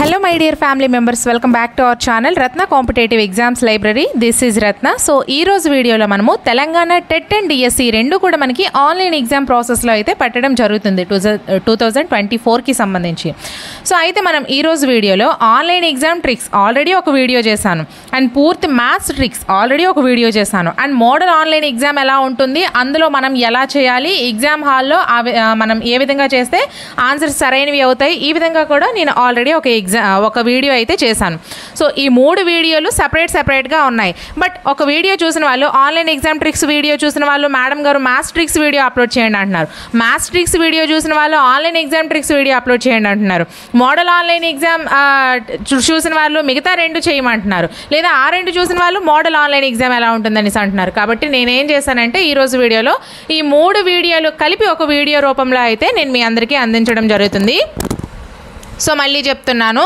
Hello my dear family members, welcome back to our channel Ratna Competitive Exams Library. This is Ratna. So ee roju video lo manamu Telangana TET and DSE rendu kuda manaki online exam process lo aithe pattadam jarugutundi 2024 ki sambandhinchi. So aithe manam ee roju video lo online exam tricks already oka video chesanu and పూర్తి maths tricks already oka video chesanu and model online exam ela untundi అందులో మనం ఎలా చేయాలి exam హాల్లో మనం ఏ విధంగా చేస్తే answers సరైనవి అవుతాయి ఈ విధంగా కూడా నేను ఆల్రెడీ ఒక వీడియో అయితే చేశాను. సో ఈ మూడు వీడియోలు సెపరేట్గా ఉన్నాయి. బట్ ఒక వీడియో చూసిన వాళ్ళు ఆన్లైన్ ఎగ్జామ్ ట్రిక్స్ వీడియో చూసిన వాళ్ళు మేడం గారు మ్యాథ్స్ ట్రిక్స్ వీడియో అప్లోడ్ చేయండి అంటున్నారు. మ్యాథ్స్ ట్రిక్స్ వీడియో చూసిన వాళ్ళు online exam tricks video upload చేయండి అంటున్నారు. మోడల్ ఆన్లైన్ ఎగ్జామ్ చూసిన వాళ్ళు మిగతా రెండు చేయమంటున్నారు. లేదా ఆ రెండు చూసిన వాళ్ళు మోడల్ ఆన్లైన్ ఎగ్జామ్ ఎలా ఉంటుందని అంటున్నారు. కాబట్టి నేనేం చేశానంటే ఈరోజు వీడియోలో ఈ మూడు వీడియోలు కలిపి ఒక వీడియో రూపంలో అయితే నేను మీ అందరికీ అందించడం జరుగుతుంది. సో మళ్ళీ చెప్తున్నాను,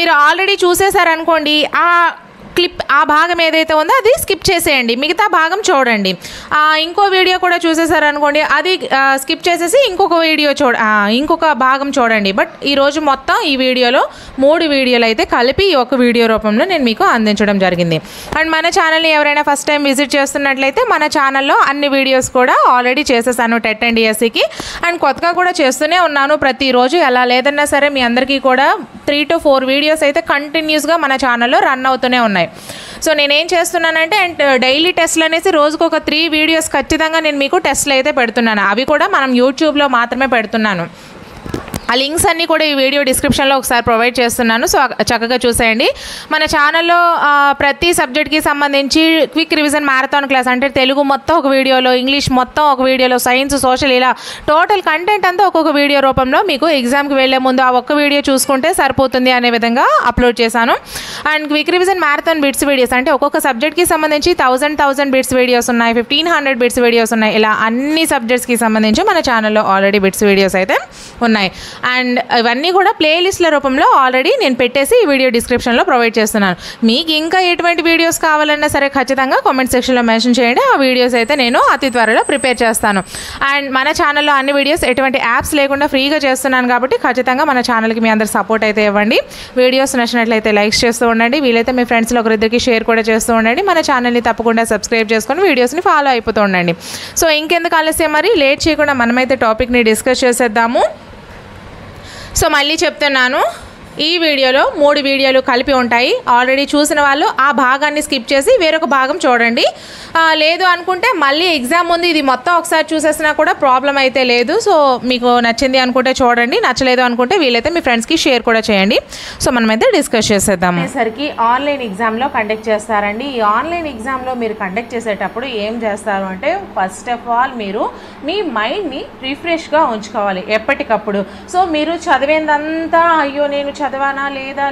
మీరు ఆల్రెడీ చూసేసారనుకోండి ఆ క్లిప్ ఆ భాగం ఏదైతే ఉందో అది స్కిప్ చేసేయండి, మిగతా భాగం చూడండి. ఇంకో వీడియో కూడా చూసేసారనుకోండి అది స్కిప్ చేసేసి ఇంకొక భాగం చూడండి. బట్ ఈరోజు మొత్తం ఈ వీడియోలో మూడు వీడియోలు అయితే కలిపి ఒక వీడియో రూపంలో నేను మీకు అందించడం జరిగింది. అండ్ మన ఛానల్ని ఎవరైనా ఫస్ట్ టైం విజిట్ చేస్తున్నట్లయితే మన ఛానల్లో అన్ని వీడియోస్ కూడా ఆల్రెడీ చేసేసాను టెట్ అండ్ డిఎస్సికి. అండ్ కొత్తగా కూడా చేస్తూనే ఉన్నాను ప్రతిరోజు. ఎలా లేదన్నా సరే మీ అందరికీ కూడా 3 to 4 వీడియోస్ అయితే కంటిన్యూస్గా మన ఛానల్లో రన్ అవుతూనే ఉన్నాయి. సో నేనేం చేస్తున్నానంటే అండ్ డైలీ టెస్ట్లు అనేసి రోజుకు ఒక 3 వీడియోస్ ఖచ్చితంగా నేను మీకు టెస్ట్లు అయితే పెడుతున్నాను. అవి కూడా మనం యూట్యూబ్లో మాత్రమే పెడుతున్నాను. ఆ లింక్స్ అన్నీ కూడా ఈ వీడియో డిస్క్రిప్షన్లో ఒకసారి ప్రొవైడ్ చేస్తున్నాను. సో చక్కగా చూసేయండి. మన ఛానల్లో ప్రతి సబ్జెక్ట్కి సంబంధించి క్విక్ రివిజన్ మ్యారథాన్ క్లాస్ అంటే తెలుగు మొత్తం ఒక వీడియోలో, ఇంగ్లీష్ మొత్తం ఒక వీడియోలో, సైన్స్, సోషల్ ఇలా టోటల్ కంటెంట్ అంతా ఒక్కొక్క వీడియో రూపంలో మీకు ఎగ్జామ్కి వెళ్లే ముందు ఆ ఒక్క వీడియో చూసుకుంటే సరిపోతుంది అనే విధంగా అప్లోడ్ చేశాను. And quick revision marathon bits videos అంటే ఒక్కొక్క సబ్జెక్ట్కి సంబంధించి 1000 బిట్స్ వీడియోస్ ఉన్నాయి, 1500 బిట్స్ వీడియోస్ ఉన్నాయి. ఇలా అన్ని సబ్జెక్ట్స్కి సంబంధించి మన ఛానల్లో ఆల్రెడీ బిట్స్ వీడియోస్ అయితే ఉన్నాయి. అండ్ ఇవన్నీ కూడా ప్లేలిస్ట్ల రూపంలో ఆల్రెడీ నేను పెట్టేసి ఈ వీడియో డిస్క్రిప్షన్లో ప్రొవైడ్ చేస్తున్నాను. మీకు ఇంకా ఎటువంటి వీడియోస్ కావాలన్నా సరే ఖచ్చితంగా కామెంట్ సెక్షన్లో మెన్షన్ చేయండి. ఆ వీడియోస్ అయితే నేను అతి త్వరలో ప్రిపేర్ చేస్తాను. అండ్ మన ఛానల్లో అన్ని వీడియోస్ ఎటువంటి యాప్స్ లేకుండా ఫ్రీగా చేస్తున్నాను కాబట్టి ఖచ్చితంగా మన ఛానల్కి మీ అందరు సపోర్ట్ అయితే ఇవ్వండి. వీడియోస్ నచ్చినట్లయితే లైక్స్ చేస్తూ ఉండండి. వీలైతే మీ ఫ్రెండ్స్లో ఒకరిద్దరికి షేర్ కూడా చేస్తూ ఉండండి. మన ఛానల్ని తప్పకుండా సబ్స్క్రైబ్ చేసుకొని వీడియోస్ని ఫాలో అయిపోతూ ఉండండి. సో ఇంకెందుకు ఆలస్యం, మరి లేట్ చేయకుండా మనమైతే టాపిక్ని డిస్కస్ చేసేద్దాము. సో మళ్ళీ చెప్తున్నాను, ఈ వీడియోలో 3 వీడియోలు కలిపి ఉంటాయి. ఆల్రెడీ చూసిన వాళ్ళు ఆ భాగాన్ని స్కిప్ చేసి వేరొక భాగం చూడండి. లేదు అనుకుంటే మళ్ళీ ఎగ్జామ్ ముందు ఇది మొత్తం ఒకసారి చూసేసినా కూడా ప్రాబ్లం అయితే లేదు. సో మీకు నచ్చింది అనుకుంటే చూడండి, నచ్చలేదు అనుకుంటే వీలైతే మీ ఫ్రెండ్స్కి షేర్ కూడా చేయండి. సో మనమైతే డిస్కస్ చేసేద్దాము. సరికి ఆన్లైన్ ఎగ్జామ్లో కండక్ట్ చేస్తారండి. ఈ ఆన్లైన్ ఎగ్జామ్లో మీరు కండక్ట్ చేసేటప్పుడు ఏం చేస్తారు అంటే ఫస్ట్ ఆఫ్ ఆల్ మీరు మీ మైండ్ని రిఫ్రెష్గా ఉంచుకోవాలి ఎప్పటికప్పుడు. సో మీరు చదివేందంతా అయ్యో నేను చదవానా లేదా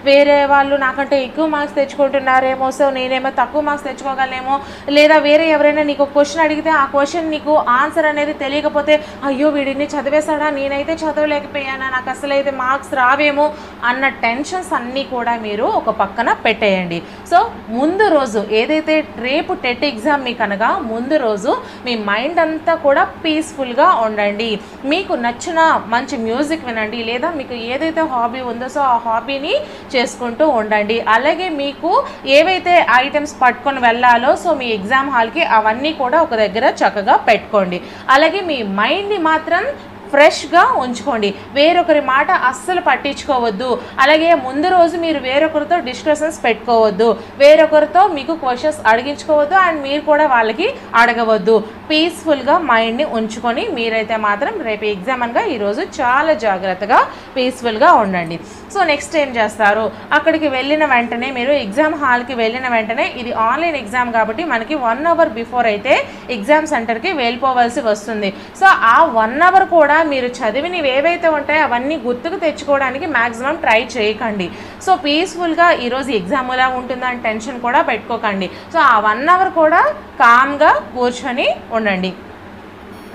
వేరే వాళ్ళు నాకంటే ఎక్కువ మార్క్స్ తెచ్చుకుంటున్నారేమో, సో నేనేమో తక్కువ మార్క్స్ తెచ్చుకోగలనేమో, లేదా వేరే ఎవరైనా నీకు క్వశ్చన్ అడిగితే ఆ క్వశ్చన్ నీకు ఆన్సర్ అనేది తెలియకపోతే అయ్యో వీడిని చదివేశాడా, నేనైతే చదవలేకపోయానా, నాకు అసలు అయితే మార్క్స్ రావేమో అన్న టెన్షన్స్ అన్నీ కూడా మీరు ఒక పక్కన పెట్టేయండి. సో ముందు రోజు ఏదైతే రేపు టెట్ ఎగ్జామ్ మీకు అనగా ముందు రోజు మీ మైండ్ అంతా కూడా పీస్ఫుల్గా ఉండండి. మీకు నచ్చిన మంచి మ్యూజిక్ వినండి, లేదా మీకు ఏదైతే హాబీ ఉందో సో ఆ హాబీని చేసుకుంటూ ఉండండి. అలాగే మీకు ఏవైతే ఐటమ్స్ పట్టుకొని వెళ్ళాలో సో మీ ఎగ్జామ్ హాల్కి అవన్నీ కూడా ఒక దగ్గర చక్కగా పెట్టుకోండి. అలాగే మీ మైండ్ని మాత్రం ఫ్రెష్గా ఉంచుకోండి. వేరొకరి మాట అస్సలు పట్టించుకోవద్దు. అలాగే ముందు రోజు మీరు వేరొకరితో డిస్కషన్స్ పెట్టుకోవద్దు, వేరొకరితో మీకు క్వశ్చన్స్ అడిగించుకోవద్దు అండ్ మీరు కూడా వాళ్ళకి అడగవద్దు. పీస్ఫుల్గా మైండ్ని ఉంచుకొని మీరైతే మాత్రం రేపు ఎగ్జామ్ అనగా ఈరోజు చాలా జాగ్రత్తగా పీస్ఫుల్గా ఉండండి. సో నెక్స్ట్ ఏం చేస్తారు, అక్కడికి వెళ్ళిన వెంటనే మీరు ఎగ్జామ్ హాల్కి వెళ్ళిన వెంటనే ఇది ఆన్లైన్ ఎగ్జామ్ కాబట్టి మనకి 1 hour బిఫోర్ అయితే ఎగ్జామ్ సెంటర్కి వెళ్ళిపోవాల్సి వస్తుంది. సో ఆ 1 hour కూడా మీరు చదివినవి ఏవైతే ఉంటాయో అవన్నీ గుర్తుకు తెచ్చుకోవడానికి మ్యాక్సిమం ట్రై చేయకండి. సో పీస్ఫుల్గా ఈరోజు ఎగ్జామ్ ఎలా ఉంటుందని టెన్షన్ కూడా పెట్టుకోకండి. సో ఆ 1 hour కూడా కామ్గా కూర్చొని ఉండండి.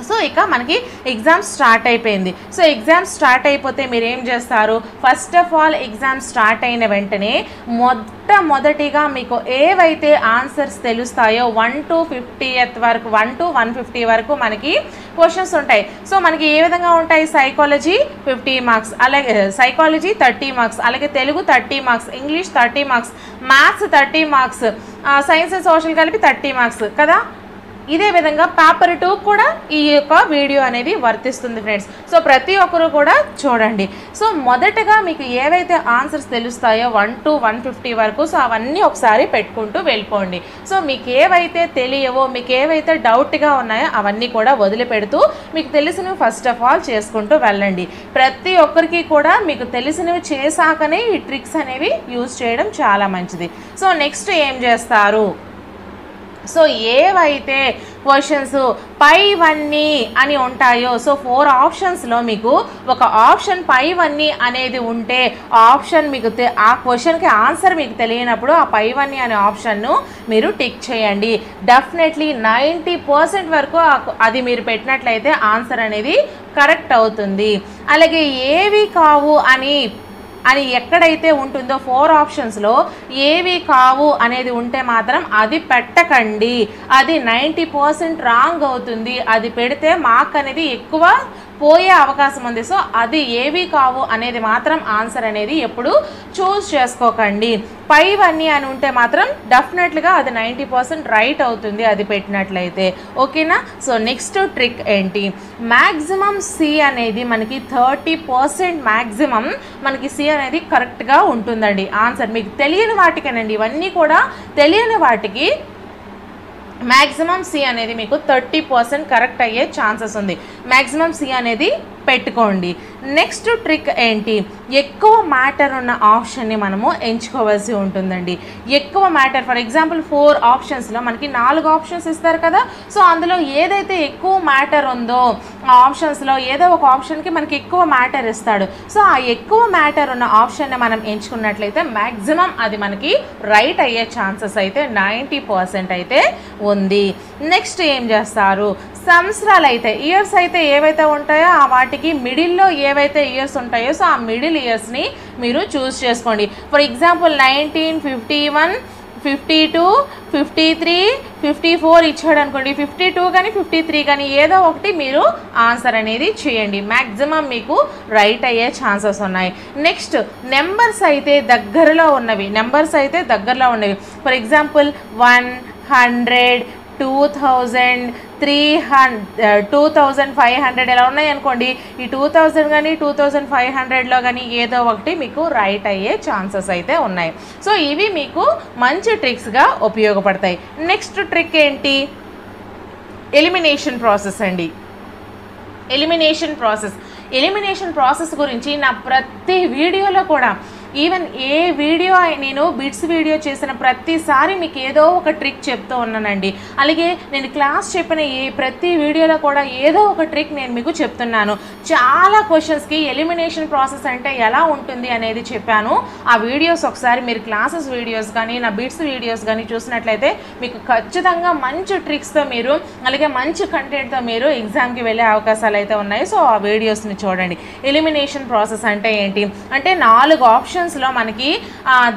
సో ఇక మనకి ఎగ్జామ్ స్టార్ట్ అయిపోయింది. సో ఎగ్జామ్ స్టార్ట్ అయిపోతే మీరు ఏం చేస్తారు, first of all exam start అయిన వెంటనే మొట్టమొదటిగా మీకు ఏవైతే ఆన్సర్స్ తెలుస్తాయో 1 to 50th వరకు 1 to 150 వరకు మనకి క్వశ్చన్స్ ఉంటాయి. సో మనకి ఏ విధంగా ఉంటాయి, సైకాలజీ 50 మార్క్స్, అలాగే సైకాలజీ 30 మార్క్స్, అలాగే Telugu 30 marks, English 30 marks, maths 30 marks, science and social కలిపి 30 మార్క్స్ కదా. ఇదే విధంగా పేపర్ 2 కూడా ఈ యొక్క వీడియో అనేది వర్తిస్తుంది ఫ్రెండ్స్. సో ప్రతి ఒక్కరు కూడా చూడండి. సో మొదటగా మీకు ఏవైతే ఆన్సర్స్ తెలుస్తాయో 1 to 150 వరకు, సో అవన్నీ ఒకసారి పెట్టుకుంటూ వెళ్ళిపోండి. సో మీకు ఏవైతే తెలియవో, మీకు ఏవైతే డౌట్గా ఉన్నాయో అవన్నీ కూడా వదిలిపెడుతూ మీకు తెలిసినవి ఫస్ట్ ఆఫ్ ఆల్ చేసుకుంటూ వెళ్ళండి. ప్రతి ఒక్కరికి కూడా మీకు తెలిసినవి చేశాకనే ఈ ట్రిక్స్ అనేవి యూజ్ చేయడం చాలా మంచిది. సో నెక్స్ట్ ఏం చేస్తారు, సో ఏవైతే క్వశ్చన్స్ పైవన్నీ అని ఉంటాయో, సో 4 ఆప్షన్స్లో మీకు ఒక ఆప్షన్ పైవన్నీ అనేది ఉంటే ఆప్షన్ మీకు ఆ క్వశ్చన్కి ఆన్సర్ మీకు తెలియనప్పుడు ఆ పైవన్నీ అనే ఆప్షన్ను మీరు టిక్ చేయండి. డెఫినెట్లీ 90% వరకు అది మీరు పెట్టినట్లయితే ఆన్సర్ అనేది కరెక్ట్ అవుతుంది. అలాగే ఏవి కావు అని ఎక్కడైతే ఉంటుందో 4 ఆప్షన్స్లో ఏవి కావు అనేది ఉంటే మాత్రం అది పెట్టకండి. అది 90% రాంగ్ అవుతుంది. అది పెడితే మార్క్ అనేది ఎక్కువ పోయే అవకాశం ఉంది. సో అది ఏవి కావు అనేది మాత్రం ఆన్సర్ అనేది ఎప్పుడు చూస్ చేసుకోకండి. పైవన్నీ అని ఉంటే మాత్రం డెఫినెట్గా అది 90% రైట్ అవుతుంది అది పెట్టినట్లయితే, ఓకేనా. సో నెక్స్ట్ ట్రిక్ ఏంటి, మ్యాక్సిమం సి అనేది మనకి 30% మ్యాక్సిమం మనకి సి అనేది కరెక్ట్గా ఉంటుందండి ఆన్సర్. మీకు తెలియని వాటికేనండి, ఇవన్నీ కూడా తెలియని వాటికి మ్యాక్సిమం సి అనేది మీకు 30% కరెక్ట్ అయ్యే ఛాన్సెస్ ఉంది. మ్యాక్సిమం సి అనేది పెట్టుకోండి. నెక్స్ట్ ట్రిక్ ఏంటి, ఎక్కువ మ్యాటర్ ఉన్న ఆప్షన్ని మనము ఎంచుకోవాల్సి ఉంటుందండి. ఎక్కువ మ్యాటర్, ఫర్ ఎగ్జాంపుల్ 4 ఆప్షన్స్లో మనకి 4 ఆప్షన్స్ ఇస్తారు కదా. సో అందులో ఏదైతే ఎక్కువ మ్యాటర్ ఉందో ఆ ఆప్షన్స్లో ఏదో ఒక ఆప్షన్కి మనకి ఎక్కువ మ్యాటర్ ఇస్తాడు. సో ఆ ఎక్కువ మ్యాటర్ ఉన్న ఆప్షన్ని మనం ఎంచుకున్నట్లయితే మ్యాక్సిమం అది మనకి రైట్ అయ్యే ఛాన్సెస్ అయితే 90% అయితే ఉంది. నెక్స్ట్ ఏం చేస్తారు, సంవత్సరాలు అయితే ఇయర్స్ అయితే ఏవైతే ఉంటాయో ఆ వాటికి మిడిల్లో ఏవైతే ఇయర్స్ ఉంటాయో సో ఆ మిడిల్ ఇయర్స్ని మీరు చూస్ చేసుకోండి. ఫర్ ఎగ్జాంపుల్ 1951, 52, 53, 54 ఇచ్చాడు అనుకోండి, 52 కానీ 53 కానీ ఏదో ఒకటి మీరు ఆన్సర్ అనేది చేయండి. మ్యాక్సిమం మీకు రైట్ అయ్యే ఛాన్సెస్ ఉన్నాయి. నెక్స్ట్ నెంబర్స్ అయితే దగ్గరలో ఉన్నవి, ఫర్ ఎగ్జాంపుల్ 100, 2000, 300, 2500 ఇలా ఉన్నాయి అనుకోండి. ఈ 2000 కానీ 2500లో కానీ ఏదో ఒకటి మీకు రైట్ అయ్యే ఛాన్సెస్ అయితే ఉన్నాయి. సో ఇవి మీకు మంచి ట్రిక్స్గా ఉపయోగపడతాయి. నెక్స్ట్ ట్రిక్ ఏంటి, ఎలిమినేషన్ ప్రాసెస్ అండి. ఎలిమినేషన్ ప్రాసెస్ గురించి నా ప్రతి వీడియోలో కూడా, ఈవెన్ ఏ వీడియో నేను బిట్స్ వీడియో చేసిన ప్రతిసారి మీకు ఏదో ఒక ట్రిక్ చెప్తూ ఉన్నానండి. అలాగే నేను క్లాస్ చెప్పిన ప్రతి వీడియోలో కూడా ఏదో ఒక ట్రిక్ నేను మీకు చెప్తున్నాను. చాలా క్వశ్చన్స్కి ఎలిమినేషన్ ప్రాసెస్ అంటే ఎలా ఉంటుంది అనేది చెప్పాను. ఆ వీడియోస్ ఒకసారి మీరు క్లాసెస్ వీడియోస్ కానీ నా బిట్స్ వీడియోస్ కానీ చూసినట్లయితే మీకు ఖచ్చితంగా మంచి ట్రిక్స్తో మీరు, అలాగే మంచి కంటెంట్తో మీరు ఎగ్జామ్కి వెళ్ళే అవకాశాలు అయితే ఉన్నాయి. సో ఆ వీడియోస్ని చూడండి. ఎలిమినేషన్ ప్రాసెస్ అంటే ఏంటి అంటే 4 ఆప్షన్స్లో మనకి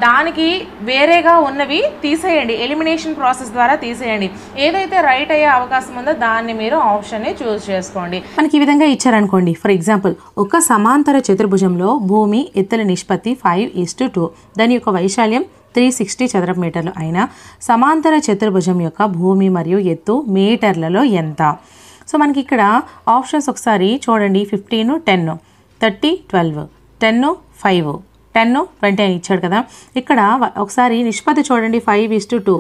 దానికి వేరేగా ఉన్నవి తీసేయండి. ఎలిమినేషన్ ప్రాసెస్ ద్వారా తీసేయండి. ఏదైతే రైట్ అయ్యే అవకాశం ఉందో దాన్ని మీరు ఆప్షన్ని చూస్ చేసుకోండి. మనకి ఈ విధంగా ఇచ్చారనుకోండి, ఫర్ ఎగ్జాంపుల్ ఒక సమాంతర చతుర్భుజంలో భూమి ఎత్తుల నిష్పత్తి 5:2, దాని యొక్క వైశాల్యం 360 చదరపు మీటర్లు అయినా సమాంతర చతుర్భుజం యొక్క భూమి మరియు ఎత్తు మీటర్లలో ఎంత. సో మనకి ఇక్కడ ఆప్షన్స్ ఒకసారి చూడండి, 15, 10, 30, 12, 10, 5, 10, 20 అని ఇచ్చాడు కదా. ఇక్కడ ఒకసారి నిష్పత్తి చూడండి, 5:2.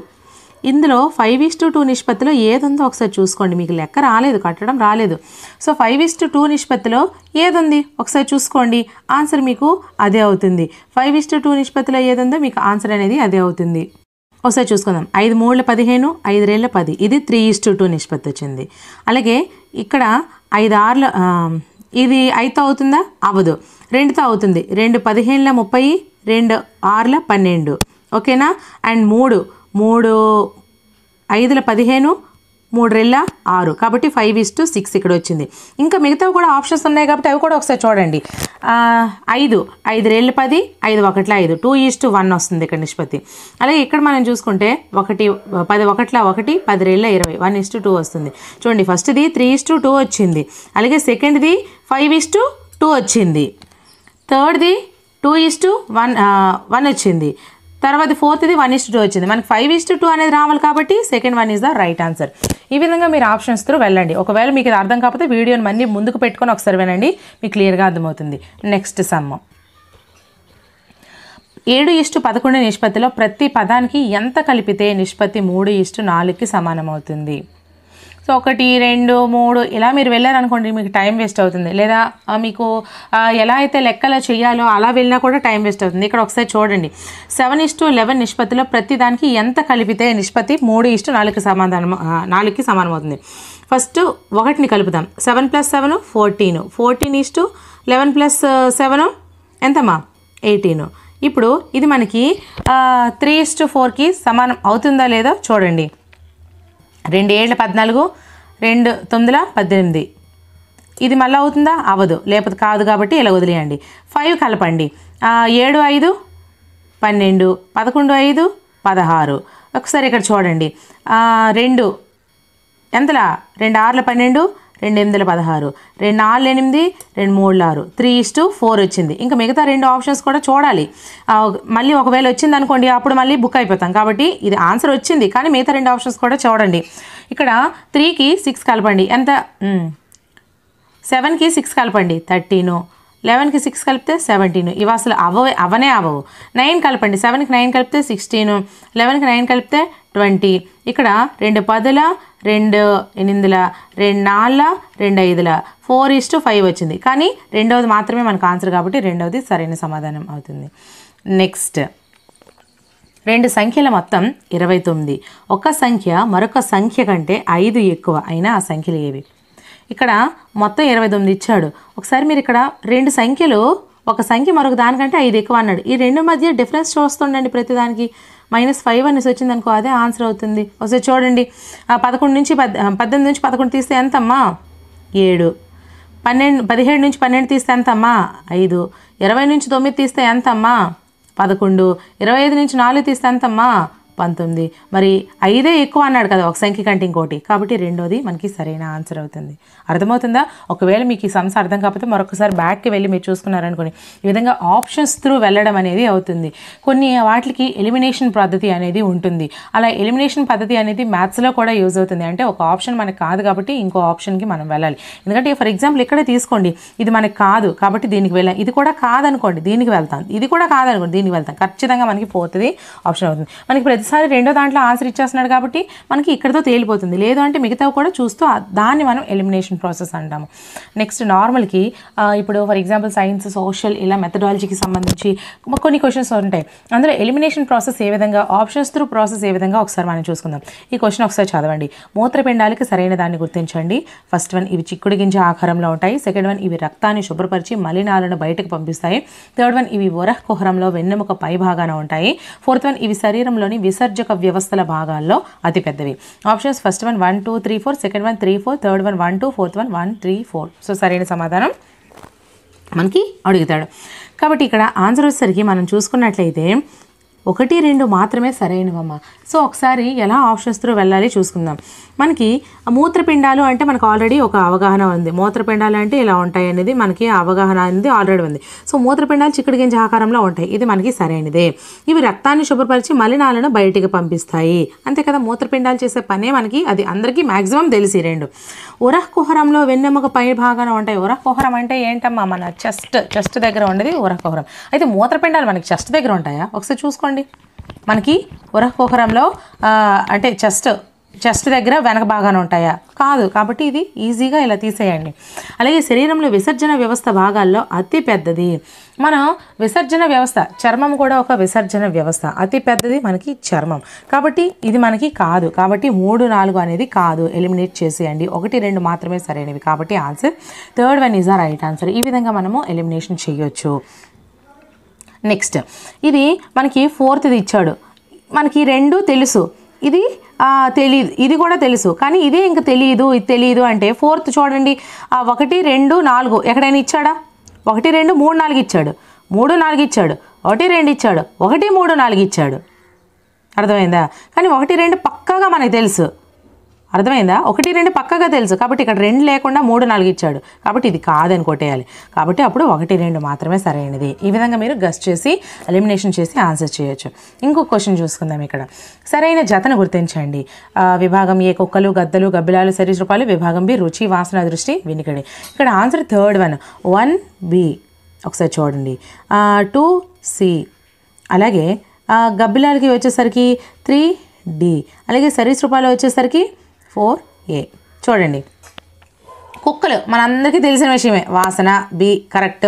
ఇందులో 5:2 నిష్పత్తిలో ఏది ఉందో ఒకసారి చూసుకోండి. మీకు లెక్క రాలేదు, కట్టడం రాలేదు. సో 5:2 నిష్పత్తిలో ఏది ఉంది ఒకసారి చూసుకోండి, ఆన్సర్ మీకు అదే అవుతుంది. 5:2 నిష్పత్తిలో ఏది ఉందో మీకు ఆన్సర్ అనేది అదే అవుతుంది. ఒకసారి చూసుకుందాం. 5 3 15, 5 2 10, ఇది 3:2 నిష్పత్తి వచ్చింది. అలాగే ఇక్కడ 5 6 ఇది 5తో అవుతుందా, అవ్వదు. 2తో అవుతుంది. 2 15 30, 2 6 12, ఓకేనా. అండ్ 3 5 15, 3 రెళ్ళ 6 కాబట్టి 5:6 ఇక్కడ వచ్చింది. ఇంకా మిగతావి కూడా ఆప్షన్స్ ఉన్నాయి కాబట్టి అవి కూడా ఒకసారి చూడండి. 5 రెళ్ళు 10, 5 1 5, 2:1 వస్తుంది ఇక్కడ నిష్పత్తి. అలాగే ఇక్కడ మనం చూసుకుంటే 10 1 1, 10 రెళ్ళ 20, 1:2 వస్తుంది. చూడండి, ఫస్ట్ది 3:2 వచ్చింది, అలాగే సెకండ్ది 5:2 వచ్చింది, థర్డ్ది 2:1 వచ్చింది, తర్వాత ఫోర్త్ది 1:2 వచ్చింది. మనకి 5:2 అనేది రావాలి కాబట్టి second one is the right answer. ఈ విధంగా మీరు ఆప్షన్స్ త్రూ వెళ్ళండి. ఒకవేళ మీకు ఇది అర్థం కాకపోతే వీడియోని మళ్ళీ ముందుకు పెట్టుకొని ఒకసారి వినండి, మీకు క్లియర్గా అర్థమవుతుంది. Next some. 7:11 నిష్పత్తిలో ప్రతి పదానికి ఎంత కలిపితే నిష్పత్తి 3:4కి సమానం అవుతుంది? సో 1 2 3 ఇలా మీరు వెళ్ళారనుకోండి, మీకు టైం వేస్ట్ అవుతుంది. లేదా మీకు ఎలా అయితే లెక్కలు చేయాలో అలా వెళ్ళినా కూడా టైం వేస్ట్ అవుతుంది. ఇక్కడ ఒకసారి చూడండి, 7:11 నిష్పత్తిలో ప్రతి దానికి ఎంత కలిపితే నిష్పత్తి 3:4కి సమానం అవుతుంది. ఫస్ట్ 1ని కలుపుదాం. 7 + 7 14, 14:11 + 7 ఎంతమ్మా 18. ఇప్పుడు ఇది మనకి 3:4కి సమానం అవుతుందా లేదా చూడండి. 2 7 14, 2 9 18. ఇది మళ్ళీ అవుతుందా? అవ్వదు, లేకపోతే కాదు కాబట్టి ఇలా వదిలేయండి. 5 కలపండి. 7 5 12, 11 5 16. ఒకసారి ఇక్కడ చూడండి, 2 ఎంతలా 2 6 12, 2 8 16, 2 4 8, 2 3 6, 3:4 వచ్చింది. ఇంకా మిగతా 2 ఆప్షన్స్ కూడా చూడాలి. మళ్ళీ ఒకవేళ వచ్చింది అనుకోండి, అప్పుడు మళ్ళీ బుక్ అయిపోతాం. కాబట్టి ఇది ఆన్సర్ వచ్చింది, కానీ మిగతా 2 ఆప్షన్స్ కూడా చూడండి. ఇక్కడ 3కి 6 కలపండి, ఎంత 7కి 6 కలపండి 13, 11కి 6 కలిపితే 17. ఇవి అసలు అవనే అవ్వవు. 9 కలపండి, 7కి 9 కలిపితే 16, 11కి 9 కలిపితే 20. ఇక్కడ 2 10, 2 8, 2 4, 2 5, 4:5 వచ్చింది. కానీ రెండవది మాత్రమే మనకు ఆన్సర్ కాబట్టి రెండవది సరైన సమాధానం అవుతుంది. నెక్స్ట్, 2 సంఖ్యల మొత్తం 29. ఒక సంఖ్య మరొక సంఖ్య కంటే 5 ఎక్కువ అయినా ఆ సంఖ్యలు ఏవి? ఇక్కడ మొత్తం 29 ఇచ్చాడు. ఒకసారి మీరు ఇక్కడ 2 సంఖ్యలు, ఒక సంఖ్య మరొక దానికంటే 5 ఎక్కువ అన్నాడు. ఈ 2 మధ్య డిఫరెన్స్ చూస్తుండండి. ప్రతిదానికి -5 అనేసి వచ్చింది అనుకో, అదే ఆన్సర్ అవుతుంది. ఒకసారి చూడండి, 18 నుంచి 11 తీస్తే ఎంతమ్మా 7, 17 నుంచి 12 తీస్తే ఎంతమ్మా 5, 20 నుంచి 9 తీస్తే ఎంతమ్మా 11, 25 నుంచి 4 తీస్తే ఎంతమ్మా 19. మరి 5 ఎక్కువ అన్నాడు కదా ఒక సంఖ్య కంటే ఇంకోటి, కాబట్టి రెండోది మనకి సరైన ఆన్సర్ అవుతుంది. అర్థమవుతుందా? ఒకవేళ మీకు ఈ సమస్య అర్థం కాకపోతే మరొకసారి బ్యాక్కి వెళ్ళి మీరు చూసుకున్నారనుకోండి, ఈ విధంగా ఆప్షన్స్ త్రూ వెళ్ళడం అనేది అవుతుంది. కొన్ని వాటికి ఎలిమినేషన్ పద్ధతి అనేది ఉంటుంది. అలా ఎలిమినేషన్ పద్ధతి అనేది మ్యాథ్స్లో కూడా యూజ్ అవుతుంది. అంటే ఒక ఆప్షన్ మనకు కాదు కాబట్టి ఇంకో ఆప్షన్కి మనం వెళ్ళాలి. ఎందుకంటే ఫర్ ఎగ్జాంపుల్ ఇక్కడే తీసుకోండి, ఇది మనకు కాదు కాబట్టి దీనికి వెళ్ళాం, ఇది కూడా కాదనుకోండి దీనికి వెళ్తాం, ఇది కూడా కాదనుకోండి దీనికి వెళ్తాం, ఖచ్చితంగా మనకి పోతుంది ఆప్షన్ అవుతుంది. మనకి ప్రతిసారి రెండో దాంట్లో ఆన్సర్ ఇచ్చేస్తున్నాడు కాబట్టి మనకి ఇక్కడతో తేలిపోతుంది. లేదు అంటే మిగతావి కూడా చూస్తూ దాన్ని మనం ఎలిమినేషన్ ప్రాసెస్ అంటాము. నెక్స్ట్ నార్మల్కి ఇప్పుడు ఫర్ ఎగ్జాంపుల్ సైన్స్, సోషల్ ఇలా మెథడాలజీకి సంబంధించి కొన్ని క్వశ్చన్స్ ఉంటాయి. అందులో ఎలిమినేషన్ ప్రాసెస్ ఏ విధంగా, ఆప్షన్స్ త్రూ ప్రాసెస్ ఏ విధంగా ఒకసారి మనం చూసుకుందాం. ఈ క్వశ్చన్ ఒకసారి చదవండి. మూత్రపిండాలకి సరైన దాన్ని గుర్తించండి. ఫస్ట్ వన్, ఇవి చిక్కుడు గింజ ఆకారంలో ఉంటాయి. సెకండ్ వన్, ఇవి రక్తాన్ని శుభ్రపరిచి మలినాలను బయటకు పంపిస్తాయి. థర్డ్ వన్, ఇవి వరహ్ కుహరంలో వెన్నెముక పై భాగాన ఉంటాయి. ఫోర్త్ వన్, ఇవి శరీరంలోని విసర్జక వ్యవస్థల భాగాల్లో అతి పెద్దవి. Options first one 1 2 3 4, second one 3 4, third one 1 2, fourth one 1 3 4. So సరైన సమాధానం మనకి అడుగుతాడు. కాబట్టి ఇక్కడ ఆన్సర్ వచ్చేసరికి మనం చూసుకున్నట్లయితే 1 2 మాత్రమే సరైనవమ్మ. సో ఒకసారి ఎలా ఆప్షన్స్ త్రూ వెళ్ళాలి చూసుకుందాం. మనకి మూత్రపిండాలు అంటే మనకు ఆల్రెడీ ఒక అవగాహన ఉంది. మూత్రపిండాలు అంటే ఇలా ఉంటాయి అనేది మనకి అవగాహన అనేది ఆల్రెడీ ఉంది. సో మూత్రపిండాలు చిక్కుడు గింజ ఆకారంలో ఉంటాయి, ఇది మనకి సరైనదే. ఇవి రక్తాన్ని శుభ్రపరిచి మలినాలను బయటికి పంపిస్తాయి, అంతే కదా. మూత్రపిండాలు చేసే పనే మనకి, అది అందరికీ మ్యాక్సిమం తెలిసి. 2, ఉరహ్ కుహరంలో వెన్నెముక పై భాగాన ఉంటాయి. ఉరహ్ కుహరం అంటే ఏంటమ్మా, మన చెస్ట్ దగ్గర ఉండేది ఉరహ్ కుహరం. అయితే మూత్రపిండాలు మనకి చెస్ట్ దగ్గర ఉంటాయా? ఒకసారి చూసుకోండి. మనకి ఉరహ్ కుహరంలో అంటే చెస్ట్ దగ్గర వెనక భాగాన ఉంటాయా? కాదు. కాబట్టి ఇది ఈజీగా ఇలా తీసేయండి. అలాగే శరీరంలో విసర్జన వ్యవస్థ భాగాల్లో అతి పెద్దది మన విసర్జన వ్యవస్థ, చర్మం కూడా ఒక విసర్జన వ్యవస్థ, అతి పెద్దది మనకి చర్మం. కాబట్టి ఇది మనకి కాదు. కాబట్టి 3 4 అనేది కాదు, ఎలిమినేట్ చేసేయండి. 1 2 మాత్రమే సరైనవి. కాబట్టి answer third one is the right answer. ఈ విధంగా మనము ఎలిమినేషన్ చేయొచ్చు. నెక్స్ట్, ఇది మనకి 4th ఇచ్చాడు. మనకి 2 తెలుసు, ఇది తెలియదు, ఇది కూడా తెలుసు, కానీ ఇదే ఇంకా తెలియదు, ఇది తెలియదు అంటే ఫోర్త్ చూడండి, 1 2 4 ఎక్కడైనా ఇచ్చాడా? 1 2 3 4 ఇచ్చాడు, 3 4 ఇచ్చాడు, 1 2 ఇచ్చాడు, 1 3 4 ఇచ్చాడు. అర్థమైందా? కానీ 1 2 పక్కాగా మనకు తెలుసు. అర్థమైందా? 1 2 పక్కగా తెలుసు, కాబట్టి ఇక్కడ 2 లేకుండా 3 4 ఇచ్చాడు, కాబట్టి ఇది కాదని కొట్టేయాలి. కాబట్టి అప్పుడు 1 2 మాత్రమే సరైనది. ఈ విధంగా మీరు గెస్ చేసి ఎలిమినేషన్ చేసి ఆన్సర్ చేయొచ్చు. ఇంకొక క్వశ్చన్ చూసుకుందాం. ఇక్కడ సరైన జతను గుర్తించండి. విభాగం ఏ కుక్కలు, గద్దలు, గబ్బిలాలు, సరీసృపాలు. విభాగం బి రుచి, వాసన, దృష్టి, వినికిడి. ఇక్కడ ఆన్సర్ థర్డ్ వన్ 1B. ఒకసారి చూడండి. 2C. అలాగే గబ్బిలాలకి వచ్చేసరికి 3D. అలాగే సరీసృపాలు వచ్చేసరికి 4A. చూడండి, కుక్కలు మనందరికీ తెలిసిన విషయమే, వాసన బి కరెక్ట్.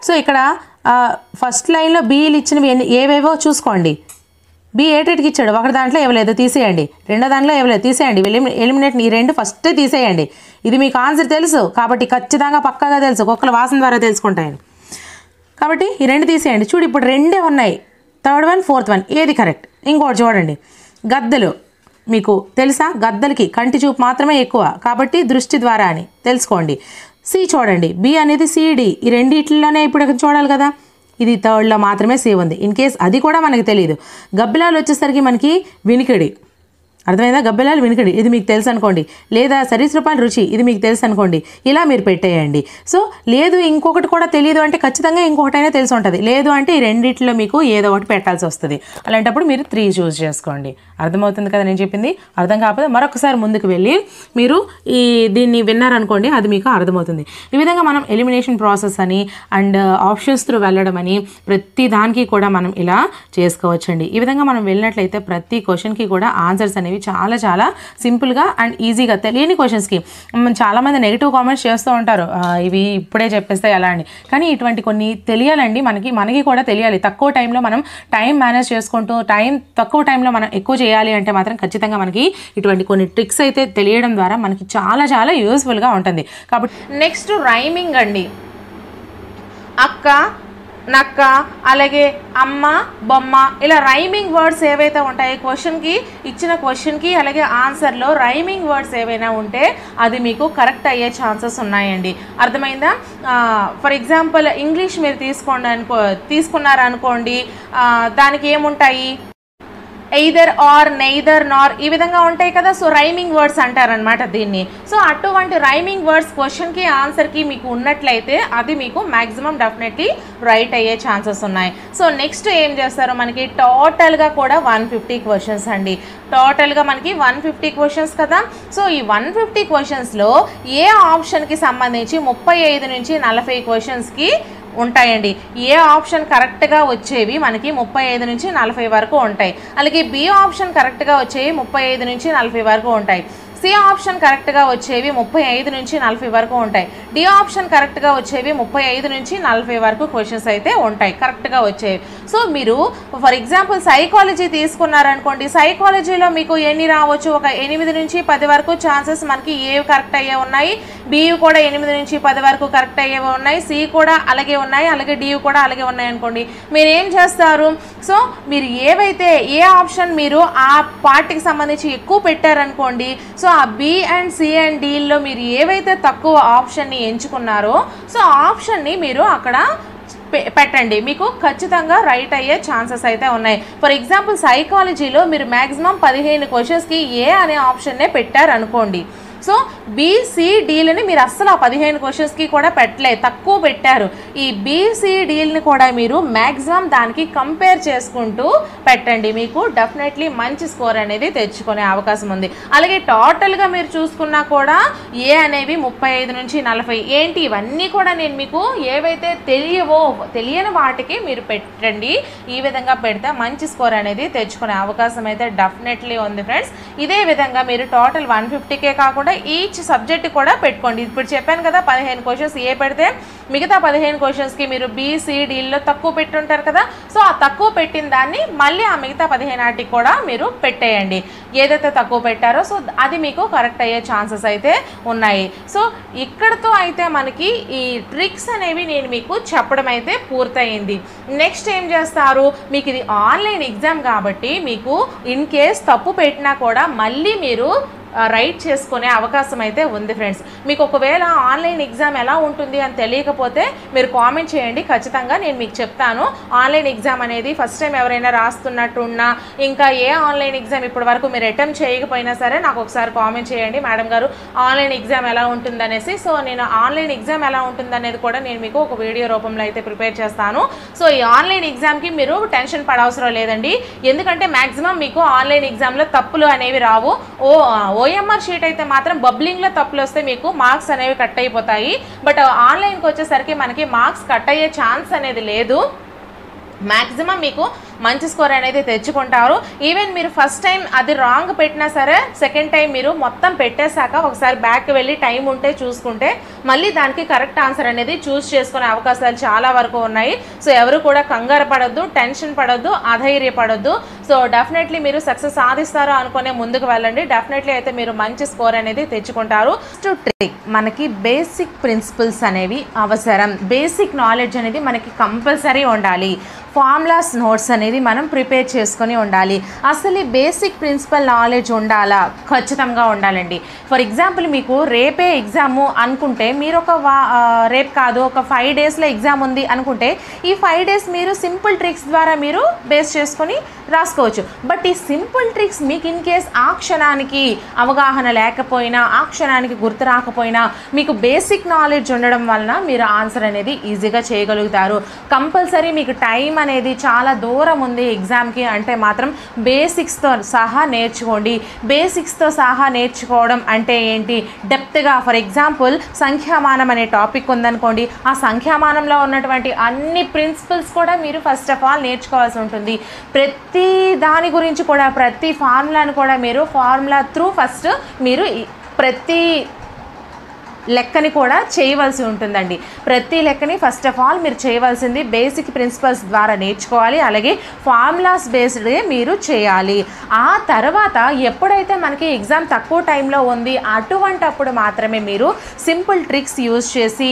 సో ఇక్కడ ఫస్ట్ లైన్లో బీలు ఇచ్చినవి ఏవేవో చూసుకోండి. బి ఏటేటికి ఇచ్చాడు, ఒకటి దాంట్లో ఇవ్వలేదు తీసేయండి, రెండో దాంట్లో ఇవ్వలేదు తీసేయండి, ఎలిమినేట్ ఈ 2 ఫస్ట్ తీసేయండి. ఇది మీకు ఆన్సర్ తెలుసు కాబట్టి ఖచ్చితంగా పక్కాగా తెలుసు, కుక్కల వాసన ద్వారా తెలుసుకుంటాయని. కాబట్టి ఈ 2 తీసేయండి. చూడు ఇప్పుడు 2 ఉన్నాయి, థర్డ్ వన్ ఫోర్త్ వన్, ఏది కరెక్ట్? ఇంకోటి చూడండి, గద్దలు మీకు తెలుసా? గద్దలకి కంటి చూపు మాత్రమే ఎక్కువ కాబట్టి దృష్టి ద్వారా అని తెలుసుకోండి. సి చూడండి, బి అనేది CD, ఈ రెండిట్లలోనే ఇప్పుడు చూడాలి కదా, ఇది థర్డ్లో మాత్రమే సి ఉంది. ఇన్ కేస్ అది కూడా మనకి తెలియదు. గబ్బిలాలు వచ్చేసరికి మనకి వినికిడి. అర్థమైందా? గబ్బిలాలు వినికిడి, ఇది మీకు తెలుసు అనుకోండి. లేదా సరీసృపాలు రుచి, ఇది మీకు తెలుసు అనుకోండి. ఇలా మీరు పెట్టేయండి. సో లేదు ఇంకొకటి కూడా తెలియదు అంటే ఖచ్చితంగా ఇంకొకటైనా తెలిసి ఉంటుంది. లేదు అంటే ఈ రెండిట్లో మీకు ఏదో ఒకటి పెట్టాల్సి వస్తుంది. అలాంటప్పుడు మీరు 3 చూస్ చేసుకోండి. అర్థమవుతుంది కదా నేను చెప్పింది? అర్థం కాకపోతే మరొకసారి ముందుకు వెళ్ళి మీరు దీన్ని విన్నారనుకోండి, అది మీకు అర్థమవుతుంది. ఈ విధంగా మనం ఎలిమినేషన్ ప్రాసెస్ అని అండ్ ఆప్షన్స్ త్రూ వెళ్ళడం అని ప్రతి దానికి కూడా మనం ఇలా చేసుకోవచ్చండి. ఈ విధంగా మనం వెళ్ళినట్లయితే ప్రతి క్వశ్చన్కి కూడా ఆన్సర్స్ అనేవి చాలా చాలా సింపుల్గా అండ్ ఈజీగా, తెలియని క్వశ్చన్స్కి చాలామంది నెగిటివ్ కామెంట్స్ చేస్తూ ఉంటారు, ఇవి ఇప్పుడే చెప్పేస్తాయి అలా అని. కానీ ఇటువంటి కొన్ని తెలియాలండి, మనకి కూడా తెలియాలి. తక్కువ టైంలో మనం టైం మేనేజ్ చేసుకుంటూ తక్కువ టైంలో మనం ఎక్కువ చేయాలి అంటే మాత్రం ఖచ్చితంగా మనకి ఇటువంటి కొన్ని ట్రిక్స్ అయితే తెలియడం ద్వారా మనకి చాలా చాలా యూస్ఫుల్గా ఉంటుంది. కాబట్టి నెక్స్ట్ రైమింగ్ అండి. అక్క, నక్క, అలాగే అమ్మ, బొమ్మ, ఇలా రైమింగ్ వర్డ్స్ ఏవైతే ఉంటాయి క్వశ్చన్కి, ఇచ్చిన క్వశ్చన్కి అలాగే ఆన్సర్లో రైమింగ్ వర్డ్స్ ఏవైనా ఉంటే అది మీకు కరెక్ట్ అయ్యే ఛాన్సెస్ ఉన్నాయండి. అర్థమైందా? ఫర్ ఎగ్జాంపుల్ ఇంగ్లీష్ మీరు తీసుకున్నారనుకోండి, దానికి ఏముంటాయి? ఎయిదర్ ఆర్, నెయిదర్, నార్, ఈ విధంగా ఉంటాయి కదా. సో రైమింగ్ వర్డ్స్ అంటారనమాట దీన్ని. సో అటువంటి రైమింగ్ వర్డ్స్ క్వశ్చన్కి ఆన్సర్కి మీకు ఉన్నట్లయితే అది మీకు మ్యాక్సిమం డెఫినెట్లీ రైట్ అయ్యే ఛాన్సెస్ ఉన్నాయి. సో నెక్స్ట్ ఏం చేస్తారు, మనకి టోటల్గా కూడా 150 క్వశ్చన్స్ అండి. టోటల్గా మనకి 150 క్వశ్చన్స్ కదా. సో ఈ 150 క్వశ్చన్స్లో ఏ ఆప్షన్కి సంబంధించి 35 నుంచి 40 క్వశ్చన్స్కి ఉంటాయండి. ఏ ఆప్షన్ కరెక్ట్గా వచ్చేవి మనకి 35 నుంచి 40 వరకు ఉంటాయి. అలాగే బి ఆప్షన్ కరెక్ట్గా వచ్చేవి 35 నుంచి 40 వరకు ఉంటాయి. సి ఆప్షన్ కరెక్ట్గా వచ్చేవి 35 నుంచి 40 వరకు ఉంటాయి. డి ఆప్షన్ కరెక్ట్గా వచ్చేవి 35 నుంచి 40 వరకు క్వశ్చన్స్ అయితే ఉంటాయి కరెక్ట్గా వచ్చేవి. సో మీరు ఫర్ ఎగ్జాంపుల్ సైకాలజీ తీసుకున్నారనుకోండి, సైకాలజీలో మీకు ఎన్ని రావచ్చు? ఒక 8 నుంచి 10 వరకు ఛాన్సెస్ మనకి ఏ కరెక్ట్ అయ్యే ఉన్నాయి, బి కూడా 8 నుంచి 10 వరకు కరెక్ట్ అయ్యేవి ఉన్నాయి, సి కూడా అలాగే ఉన్నాయి, అలాగే డి కూడా అలాగే ఉన్నాయి అనుకోండి. మీరు ఏం చేస్తారు? సో మీరు ఏ ఆప్షన్ మీరు ఆ పార్ట్కి సంబంధించి ఎక్కువ పెట్టారనుకోండి, సో ఆ బి అండ్ సి అండ్ డీల్లో మీరు ఏవైతే తక్కువ ఆప్షన్ని ఎంచుకున్నారో సో ఆప్షన్ని మీరు అక్కడ పెట్టండి, మీకు ఖచ్చితంగా రైట్ అయ్యే ఛాన్సెస్ అయితే ఉన్నాయి. ఫర్ ఎగ్జాంపుల్ సైకాలజీలో మీరు మ్యాక్సిమం 15 క్వశ్చన్స్కి ఏ అనే ఆప్షన్నే పెట్టారనుకోండి. సో బీసీడీలని మీరు అస్సలు ఆ 15 క్వశ్చన్స్కి కూడా పెట్టలేదు, తక్కువ పెట్టారు. ఈ బీసీడీలని కూడా మీరు మ్యాక్సిమం దానికి కంపేర్ చేసుకుంటూ పెట్టండి, మీకు డెఫినెట్లీ మంచి స్కోర్ అనేది తెచ్చుకునే అవకాశం ఉంది. అలాగే టోటల్గా మీరు చూసుకున్నా కూడా ఏ అనేవి 35 నుంచి 40 ఏంటి ఇవన్నీ కూడా నేను మీకు ఏవైతే తెలియని వాటికి మీరు పెట్టండి. ఈ విధంగా పెడితే మంచి స్కోర్ అనేది తెచ్చుకునే అవకాశం అయితే డెఫినెట్లీ ఉంది ఫ్రెండ్స్. ఇదే విధంగా మీరు టోటల్ 150కే కాకుండా ఈచ్ సబ్జెక్ట్ కూడా పెట్టుకోండి. ఇప్పుడు చెప్పాను కదా 15 క్వశ్చన్స్ ఏ పెడితే మిగతా 15 క్వశ్చన్స్కి మీరు BCDలో తక్కువ పెట్టుంటారు కదా, సో ఆ తక్కువ పెట్టిన దాన్ని మళ్ళీ ఆ మిగతా 15 కూడా మీరు పెట్టేయండి. ఏదైతే తక్కువ పెట్టారో సో అది మీకు కరెక్ట్ అయ్యే ఛాన్సెస్ అయితే ఉన్నాయి. సో ఇక్కడతో అయితే మనకి ఈ ట్రిక్స్ అనేవి నేను మీకు చెప్పడం అయితే పూర్తయింది. నెక్స్ట్ ఏం చేస్తారు, మీకు ఇది ఆన్లైన్ ఎగ్జామ్ కాబట్టి మీకు ఇన్ కేస్ తప్పు పెట్టినా కూడా మళ్ళీ మీరు రైట్ చేసుకునే అవకాశం అయితే ఉంది ఫ్రెండ్స్. మీకు ఒకవేళ ఆన్లైన్ ఎగ్జామ్ ఎలా ఉంటుంది అని తెలియకపోతే మీరు కామెంట్ చేయండి, ఖచ్చితంగా నేను మీకు చెప్తాను. ఆన్లైన్ ఎగ్జామ్ అనేది ఫస్ట్ టైం ఎవరైనా రాస్తున్నట్టున్నా, ఇంకా ఏ ఆన్లైన్ ఎగ్జామ్ ఇప్పటి వరకు మీరు అటెంప్ట్ చేయకపోయినా సరే నాకు ఒకసారి కామెంట్ చేయండి, మేడం గారు ఆన్లైన్ ఎగ్జామ్ ఎలా ఉంటుందనేసి. సో నేను ఆన్లైన్ ఎగ్జామ్ ఎలా ఉంటుందనేది కూడా నేను మీకు ఒక వీడియో రూపంలో అయితే ప్రిపేర్ చేస్తాను. సో ఈ ఆన్లైన్ ఎగ్జామ్కి మీరు టెన్షన్ పడవసరం లేదండి, ఎందుకంటే మ్యాక్సిమం మీకు ఆన్లైన్ ఎగ్జామ్లో తప్పులు అనేవి రావు. OMR షీట్ అయితే మాత్రం బబ్లింగ్లో తప్పులు వస్తే మీకు మార్క్స్ అనేవి కట్ అయిపోతాయి. బట్ ఆన్లైన్కి వచ్చేసరికి మనకి మార్క్స్ కట్ అయ్యే ఛాన్స్ అనేది లేదు. మ్యాక్సిమం మీకు మంచి స్కోర్ అనేది తెచ్చుకుంటారు. ఈవెన్ మీరు ఫస్ట్ టైం అది రాంగ్ పెట్టినా సరే సెకండ్ టైం మీరు మొత్తం పెట్టేశాక ఒకసారి బ్యాక్ వెళ్ళి టైం ఉంటే చూసుకుంటే మళ్ళీ దానికి కరెక్ట్ ఆన్సర్ అనేది చూస్ చేసుకునే అవకాశాలు చాలా వరకు ఉన్నాయి. సో ఎవరు కూడా కంగారు పడొద్దు, టెన్షన్ పడొద్దు, అధైర్యపడొద్దు. సో డెఫినెట్లీ మీరు సక్సెస్ సాధిస్తారో అనుకునే ముందుకు వెళ్ళండి. డెఫినెట్లీ అయితే మీరు మంచి స్కోర్ అనేది తెచ్చుకుంటారు. ట్రిక్ మనకి బేసిక్ ప్రిన్సిపల్స్ అనేవి అవసరం. బేసిక్ నాలెడ్జ్ అనేది మనకి కంపల్సరీ ఉండాలి. ఫార్ములాస్ నోట్స్ అనేది మనం ప్రిపేర్ చేసుకొని ఉండాలి. అసలు ఈ బేసిక్ ప్రిన్సిపల్ నాలెడ్జ్ ఉండాలా? ఖచ్చితంగా ఉండాలండి. ఫర్ ఎగ్జాంపుల్ మీకు రేపే ఎగ్జాము అనుకుంటే మీరు రేపు కాదు ఒక 5 డేస్లో ఎగ్జామ్ ఉంది అనుకుంటే ఈ 5 డేస్ మీరు సింపుల్ ట్రిక్స్ ద్వారా మీరు బేస్ చేసుకొని రాసుకోవచ్చు. బట్ ఈ సింపుల్ ట్రిక్స్ మీకు ఇన్ కేస్ ఆ క్షణానికి అవగాహన లేకపోయినా, ఆ క్షణానికి గుర్తు రాకపోయినా మీకు బేసిక్ నాలెడ్జ్ ఉండడం వలన మీరు ఆన్సర్ అనేది ఈజీగా చేయగలుగుతారు. కంపల్సరీ మీకు టైం అనేది చాలా దూరం ఉంది ఎగ్జామ్కి అంటే మాత్రం బేసిక్స్తో సహా నేర్చుకోండి. బేసిక్స్తో సహా నేర్చుకోవడం అంటే ఏంటి, డెప్త్గా ఫర్ ఎగ్జాంపుల్ సంఖ్యామానం అనే టాపిక్ ఉందనుకోండి, ఆ సంఖ్యామానంలో ఉన్నటువంటి అన్ని ప్రిన్సిపల్స్ కూడా మీరు ఫస్ట్ ఆఫ్ ఆల్ నేర్చుకోవాల్సి ఉంటుంది. ప్రతి దాని గురించి కూడా ప్రతి ఫార్ములాను కూడా మీరు ఫార్ములా త్రూ ఫస్ట్ మీరు ప్రతి లెక్కని కూడా చేయవలసి ఉంటుందండి. ప్రతి లెక్కని ఫస్ట్ ఆఫ్ ఆల్ మీరు చేయవలసింది బేసిక్ ప్రిన్సిపల్స్ ద్వారా నేర్చుకోవాలి. అలాగే ఫార్ములాస్ బేస్డ్గా మీరు చేయాలి. ఆ తర్వాత ఎప్పుడైతే మనకి ఎగ్జామ్ తక్కువ టైంలో ఉంది అటువంటప్పుడు మాత్రమే మీరు సింపుల్ ట్రిక్స్ యూజ్ చేసి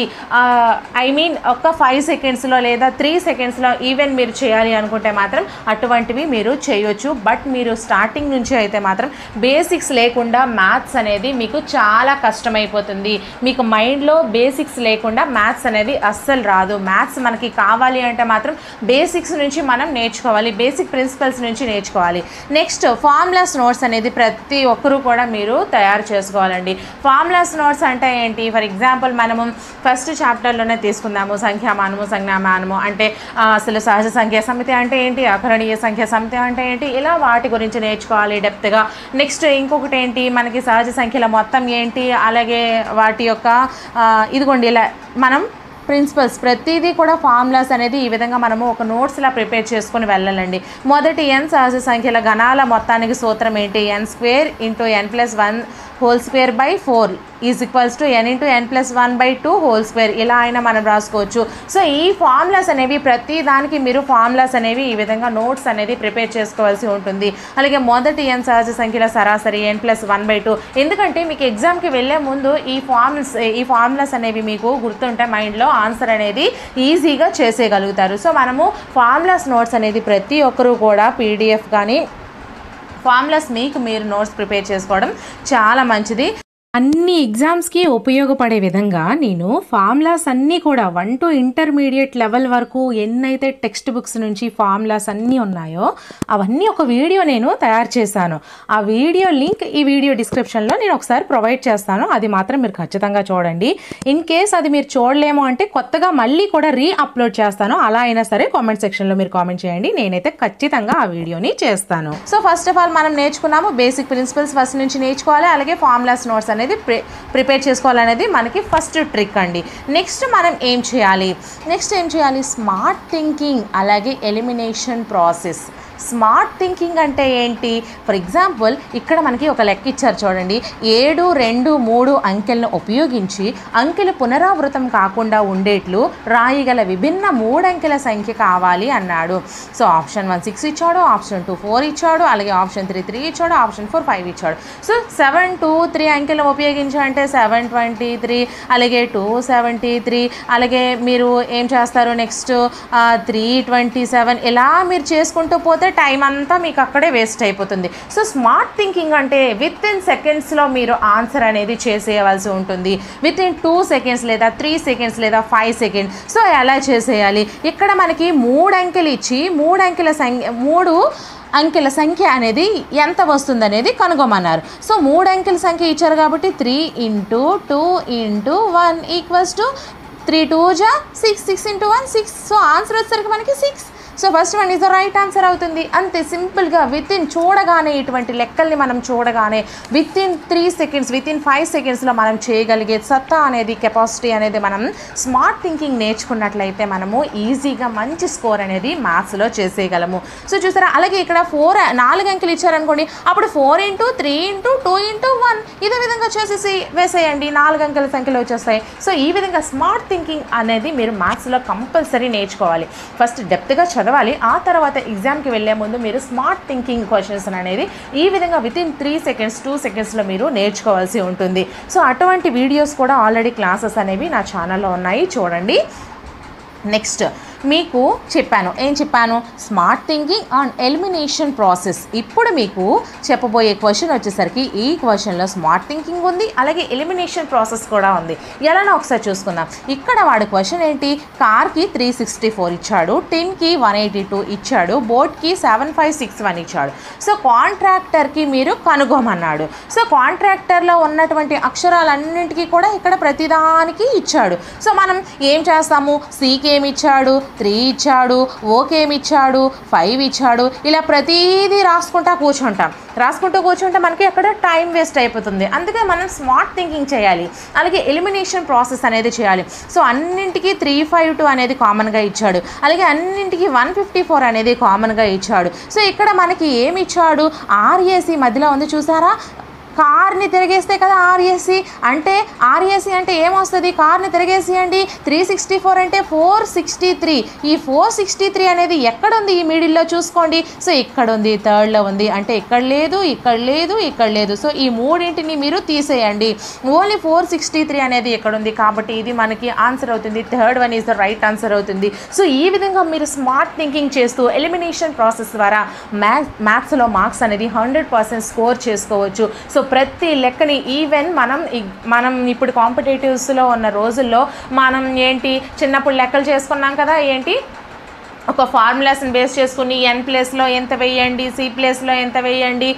ఒక 5 సెకండ్స్లో లేదా 3 సెకండ్స్లో ఈవెన్ మీరు చేయాలి అనుకుంటే మాత్రం అటువంటివి మీరు చేయొచ్చు. బట్ మీరు స్టార్టింగ్ నుంచి అయితే మాత్రం బేసిక్స్ లేకుండా మ్యాథ్స్ అనేది మీకు చాలా కష్టమైపోతుంది. మీకు మైండ్లో బేసిక్స్ లేకుండా మ్యాథ్స్ అనేది అస్సలు రాదు. మ్యాథ్స్ మనకి కావాలి అంటే మాత్రం బేసిక్స్ నుంచి మనం నేర్చుకోవాలి, బేసిక్ ప్రిన్సిపల్స్ నుంచి నేర్చుకోవాలి. నెక్స్ట్ ఫార్ములాస్ నోట్స్ అనేది ప్రతి ఒక్కరూ కూడా మీరు తయారు చేసుకోవాలండి. ఫార్ములాస్ నోట్స్ అంటే ఏంటి, ఫర్ ఎగ్జాంపుల్ మనము ఫస్ట్ చాప్టర్లోనే తీసుకుందాము సంఖ్యామానము, సంజ్ఞామానము అంటే అసలు సహజ సంఖ్యా సమితి అంటే ఏంటి, అకరణీయ సంఖ్యా సమితి అంటే ఏంటి, ఇలా వాటి గురించి నేర్చుకోవాలి డెప్త్గా. నెక్స్ట్ ఇంకొకటి ఏంటి మనకి సహజ సంఖ్యల మొత్తం ఏంటి, అలాగే వాటి యొక్క ఇదిగోండి ఇలా మనం ప్రిన్సిపల్స్ ప్రతిదీ కూడా ఫార్ములాస్ అనేది ఈ విధంగా మనము ఒక నోట్స్లా ప్రిపేర్ చేసుకొని వెళ్ళాలండి. మొదటి n సహజ సంఖ్యల గణాల మొత్తానికి సూత్రం ఏంటి, n² × n+1² / 4 = n × n+1/2² ఇలా అయినా మనం రాసుకోవచ్చు. సో ఈ ఫార్ములాస్ అనేవి ప్రతి దానికి మీరు ఫార్ములాస్ అనేవి ఈ విధంగా నోట్స్ అనేది ప్రిపేర్ చేసుకోవాల్సి ఉంటుంది. అలాగే మొదటి n సహజ సంఖ్యల సరాసరి n+1/2 ఎందుకంటే మీకు ఎగ్జామ్కి వెళ్ళే ముందు ఈ ఫార్ములాస్ అనేవి మీకు గుర్తుంటే మైండ్లో ఆన్సర్ అనేది ఈజీగా చేసేయగలుగుతారు. సో మనము ఫార్ములాస్ నోట్స్ అనేది ప్రతి ఒక్కరూ కూడా PDF కానీ ఫార్ములాస్ మీకు మీరు నోట్స్ ప్రిపేర్ చేసుకోవడం చాలా మంచిది. అన్ని ఎగ్జామ్స్కి ఉపయోగపడే విధంగా నేను ఫార్ములాస్ అన్నీ కూడా 1 to ఇంటర్మీడియట్ లెవెల్ వరకు ఎన్నైతే టెక్స్ట్ బుక్స్ నుంచి ఫార్ములాస్ అన్నీ ఉన్నాయో అవన్నీ ఒక వీడియో నేను తయారు చేశాను. ఆ వీడియో లింక్ ఈ వీడియో డిస్క్రిప్షన్లో నేను ఒకసారి ప్రొవైడ్ చేస్తాను. అది మాత్రం మీరు ఖచ్చితంగా చూడండి. ఇన్ కేస్ అది మీరు చూడలేము అంటే కొత్తగా మళ్ళీ కూడా అప్లోడ్ చేస్తాను. అలా అయినా సరే కామెంట్ సెక్షన్లో మీరు కామెంట్ చేయండి, నేనైతే ఖచ్చితంగా ఆ వీడియోని చేస్తాను. సో ఫస్ట్ ఆఫ్ ఆల్ మనం నేర్చుకున్నాము బేసిక్ ప్రిన్సిపల్స్ ఫస్ట్ నుంచి నేర్చుకోవాలి, అలాగే ఫార్ములాస్ నోట్స్ అనేది ప్రిపేర్ చేసుకోవాలనేది మనకి ఫస్ట్ ట్రిక్ అండి. నెక్స్ట్ మనం ఏం చేయాలి, స్మార్ట్ థింకింగ్ అలాగే ఎలిమినేషన్ ప్రాసెస్. స్మార్ట్ థింకింగ్ అంటే ఏంటి? ఫర్ ఎగ్జాంపుల్ ఇక్కడ మనకి ఒక లెక్క ఇచ్చారు చూడండి. 7, 2, 3 అంకెలను ఉపయోగించి అంకెలు పునరావృతం కాకుండా ఉండేట్లు రాయగల విభిన్న 3 అంకెల సంఖ్య కావాలి అన్నాడు. సో ఆప్షన్ 1 6 ఇచ్చాడు, ఆప్షన్ 2 4 ఇచ్చాడు, అలాగే ఆప్షన్ 3 3 ఇచ్చాడు, ఆప్షన్ 4 5 ఇచ్చాడు. సో 7 2 3 అంకెలను ఉపయోగించాలంటే 723, అలాగే 273, అలాగే మీరు ఏం చేస్తారు నెక్స్ట్ 327, ఇలా మీరు చేసుకుంటూ పోతే టైం అంతా మీకు అక్కడే వేస్ట్ అయిపోతుంది. సో స్మార్ట్ థింకింగ్ అంటే విత్ ఇన్ సెకండ్స్లో మీరు ఆన్సర్ అనేది చేసేయవలసి ఉంటుంది. విత్ ఇన్ 2 సెకండ్స్ లేదా 3 సెకండ్స్ లేదా 5 సెకండ్స్. సో ఎలా చేసేయాలి? ఇక్కడ మనకి 3 అంకెలు ఇచ్చి 3 అంకెల సంఖ్య అనేది ఎంత వస్తుంది అనేది కనుగొమన్నారు. సో 3 అంకెల సంఖ్య ఇచ్చారు కాబట్టి 3 × 2 × 1 = 3 2 6, 6 × 1 6. సో ఆన్సర్ వచ్చేసరికి మనకి 6. So first one is the right answer అవుతుంది. అంతే సింపుల్గా విత్ ఇన్ చూడగానే ఇటువంటి లెక్కల్ని మనం చూడగానే with in 3 seconds, with in 5 సెకండ్స్లో మనం చేయగలిగే సత్తా అనేది, కెపాసిటీ అనేది మనం స్మార్ట్ థింకింగ్ నేర్చుకున్నట్లయితే మనము ఈజీగా మంచి స్కోర్ అనేది మ్యాథ్స్లో చేసేయగలము. సో చూసారా, అలాగే ఇక్కడ 4 అంకెలు ఇచ్చారనుకోండి, అప్పుడు 4 × 3 × 2 × 1 ఇదే విధంగా చేసేసి వేసేయండి, 4 అంకెల సంఖ్యలు వచ్చేస్తాయి. సో ఈ విధంగా స్మార్ట్ థింకింగ్ అనేది మీరు మ్యాథ్స్లో కంపల్సరీ నేర్చుకోవాలి. ఫస్ట్ డెప్త్గా చదవాలి, ఆ తర్వాత ఎగ్జామ్కి వెళ్ళే ముందు మీరు స్మార్ట్ థింకింగ్ క్వశ్చన్స్ అనేది ఈ విధంగా విత్ ఇన్ 3 సెకండ్స్ 2 సెకండ్స్లో మీరు నేర్చుకోవాల్సి ఉంటుంది. సో అటువంటి వీడియోస్ కూడా ఆల్రెడీ క్లాసెస్ అనేవి నా ఛానల్లో ఉన్నాయి, చూడండి. నెక్స్ట్ మీకు ఏం చెప్పాను? Smart thinking on elimination process. ఇప్పుడు మీకు చెప్పబోయే క్వశ్చన్ వచ్చేసరికి ఈ క్వశ్చన్లో స్మార్ట్ థింకింగ్ ఉంది, అలాగే ఎలిమినేషన్ ప్రాసెస్ కూడా ఉంది. ఎలానో ఒకసారి చూసుకుందాం. ఇక్కడ వాడి క్వశ్చన్ ఏంటి? కార్కి 364 ఇచ్చాడు, టిన్కి 182 ఇచ్చాడు, బోట్కి 7561 ఇచ్చాడు. సో కాంట్రాక్టర్కి మీరు కనుగొమన్నాడు. సో కాంట్రాక్టర్లో ఉన్నటువంటి అక్షరాలన్నింటికీ కూడా ఇక్కడ ప్రతిదానికి ఇచ్చాడు. సో మనం ఏం చేస్తాము? సికి ఏమి ఇచ్చాడు? 3 ఇచ్చాడు, ఓకే ఏమి ఇచ్చాడు? 5 ఇచ్చాడు. ఇలా ప్రతిదీ రాసుకుంటూ కూర్చుంటే మనకి అక్కడ టైం వేస్ట్ అయిపోతుంది. అందుకే మనం స్మార్ట్ థింకింగ్ చేయాలి, అలాగే ఎలిమినేషన్ ప్రాసెస్ అనేది చేయాలి. సో అన్నింటికి 352 అనేది కామన్గా ఇచ్చాడు, అలాగే అన్నింటికి 154 అనేది కామన్గా ఇచ్చాడు. సో ఇక్కడ మనకి ఏమి ఇచ్చాడు? ఆర్ఏసి మధ్యలో ఉంది చూసారా? కార్ని తిరిగేస్తే కదా ఆర్ఏసి అంటే ఏమొస్తుంది? కార్ని తిరిగేసేయండి. 364 అంటే 463. ఈ 463 అనేది ఎక్కడుంది? ఈ మిడిల్లో చూసుకోండి. సో ఇక్కడ ఉంది, థర్డ్లో ఉంది, అంటే ఇక్కడ లేదు. సో ఈ మూడింటిని మీరు తీసేయండి. ఓన్లీ 463 అనేది ఇక్కడ ఉంది, కాబట్టి ఇది మనకి ఆన్సర్ అవుతుంది. Third one is the right answer అవుతుంది. సో ఈ విధంగా మీరు స్మార్ట్ థింకింగ్ చేస్తూ ఎలిమినేషన్ ప్రాసెస్ ద్వారా మ్యాథ్స్లో మార్క్స్ అనేది 100% స్కోర్ చేసుకోవచ్చు. సో ప్రతి లెక్కని ఈవెన్ మనం ఇప్పుడు కాంపిటేటివ్స్లో ఉన్న రోజుల్లో మనం చిన్నప్పుడు లెక్కలు చేసుకున్నాం కదా, ఒక ఫార్ములాస్ని బేస్ చేసుకుని ఎన్ ప్లేస్లో ఎంత వేయండి, సి ప్లేస్లో ఎంత వేయండి,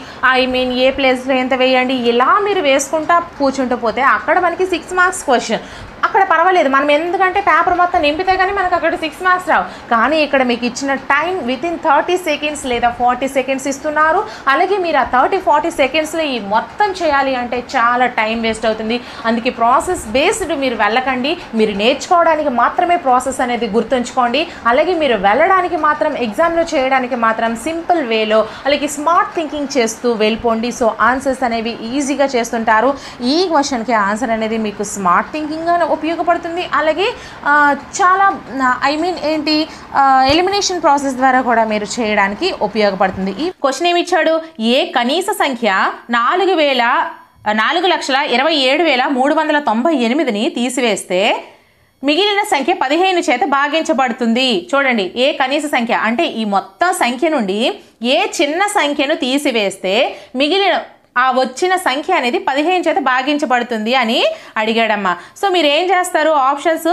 ఏ ప్లేస్లో ఎంత వేయండి, ఇలా మీరు వేసుకుంటా కూర్చుంటూ పోతే అక్కడ మనకి 6 మార్క్స్ క్వశ్చన్. అక్కడ పర్వాలేదు, మనం ఎందుకంటే పేపర్ మొత్తం నింపితే కానీ మనకు అక్కడ 6 మార్క్స్ రావు. కానీ ఇక్కడ మీకు ఇచ్చిన టైం విత్ ఇన్ 30 సెకండ్స్ లేదా 40 సెకండ్స్ ఇస్తున్నారు. అలాగే మీరు ఆ 30-40 సెకండ్స్లో ఈ మొత్తం చేయాలి అంటే చాలా టైం వేస్ట్ అవుతుంది. అందుకే ప్రాసెస్ బేస్డ్ మీరు వెళ్ళకండి, మీరు నేర్చుకోవడానికి మాత్రమే ప్రాసెస్ అనేది గుర్తుంచుకోండి. అలాగే మీరు వెళ్ళడానికి మాత్రం, ఎగ్జామ్లో చేయడానికి మాత్రం సింపుల్ వేలో అలాగే స్మార్ట్ థింకింగ్ చేస్తూ వెళ్ళిపోండి. సో ఆన్సర్స్ అనేవి ఈజీగా చేస్తుంటారు. ఈ క్వశ్చన్కి ఆన్సర్ అనేది మీకు స్మార్ట్ థింకింగ్ ఉపయోగపడుతుంది. అలాగే చాలా ఎలిమినేషన్ ప్రాసెస్ ద్వారా కూడా మీరు చేయడానికి ఉపయోగపడుతుంది. ఈ క్వశ్చన్ ఏమి ఇచ్చాడు? ఏ కనీస సంఖ్య 4,27,398ని తీసివేస్తే మిగిలిన సంఖ్య 15 చేత భాగించబడుతుంది. చూడండి, ఏ కనీస సంఖ్య అంటే ఈ మొత్తం సంఖ్య నుండి ఏ చిన్న సంఖ్యను తీసివేస్తే మిగిలిన ఆ వచ్చిన సంఖ్య అనేది 15 చేత భాగించబడుతుంది అని అడిగాడమ్మా. సో మీరు ఏం చేస్తారు? ఆప్షన్స్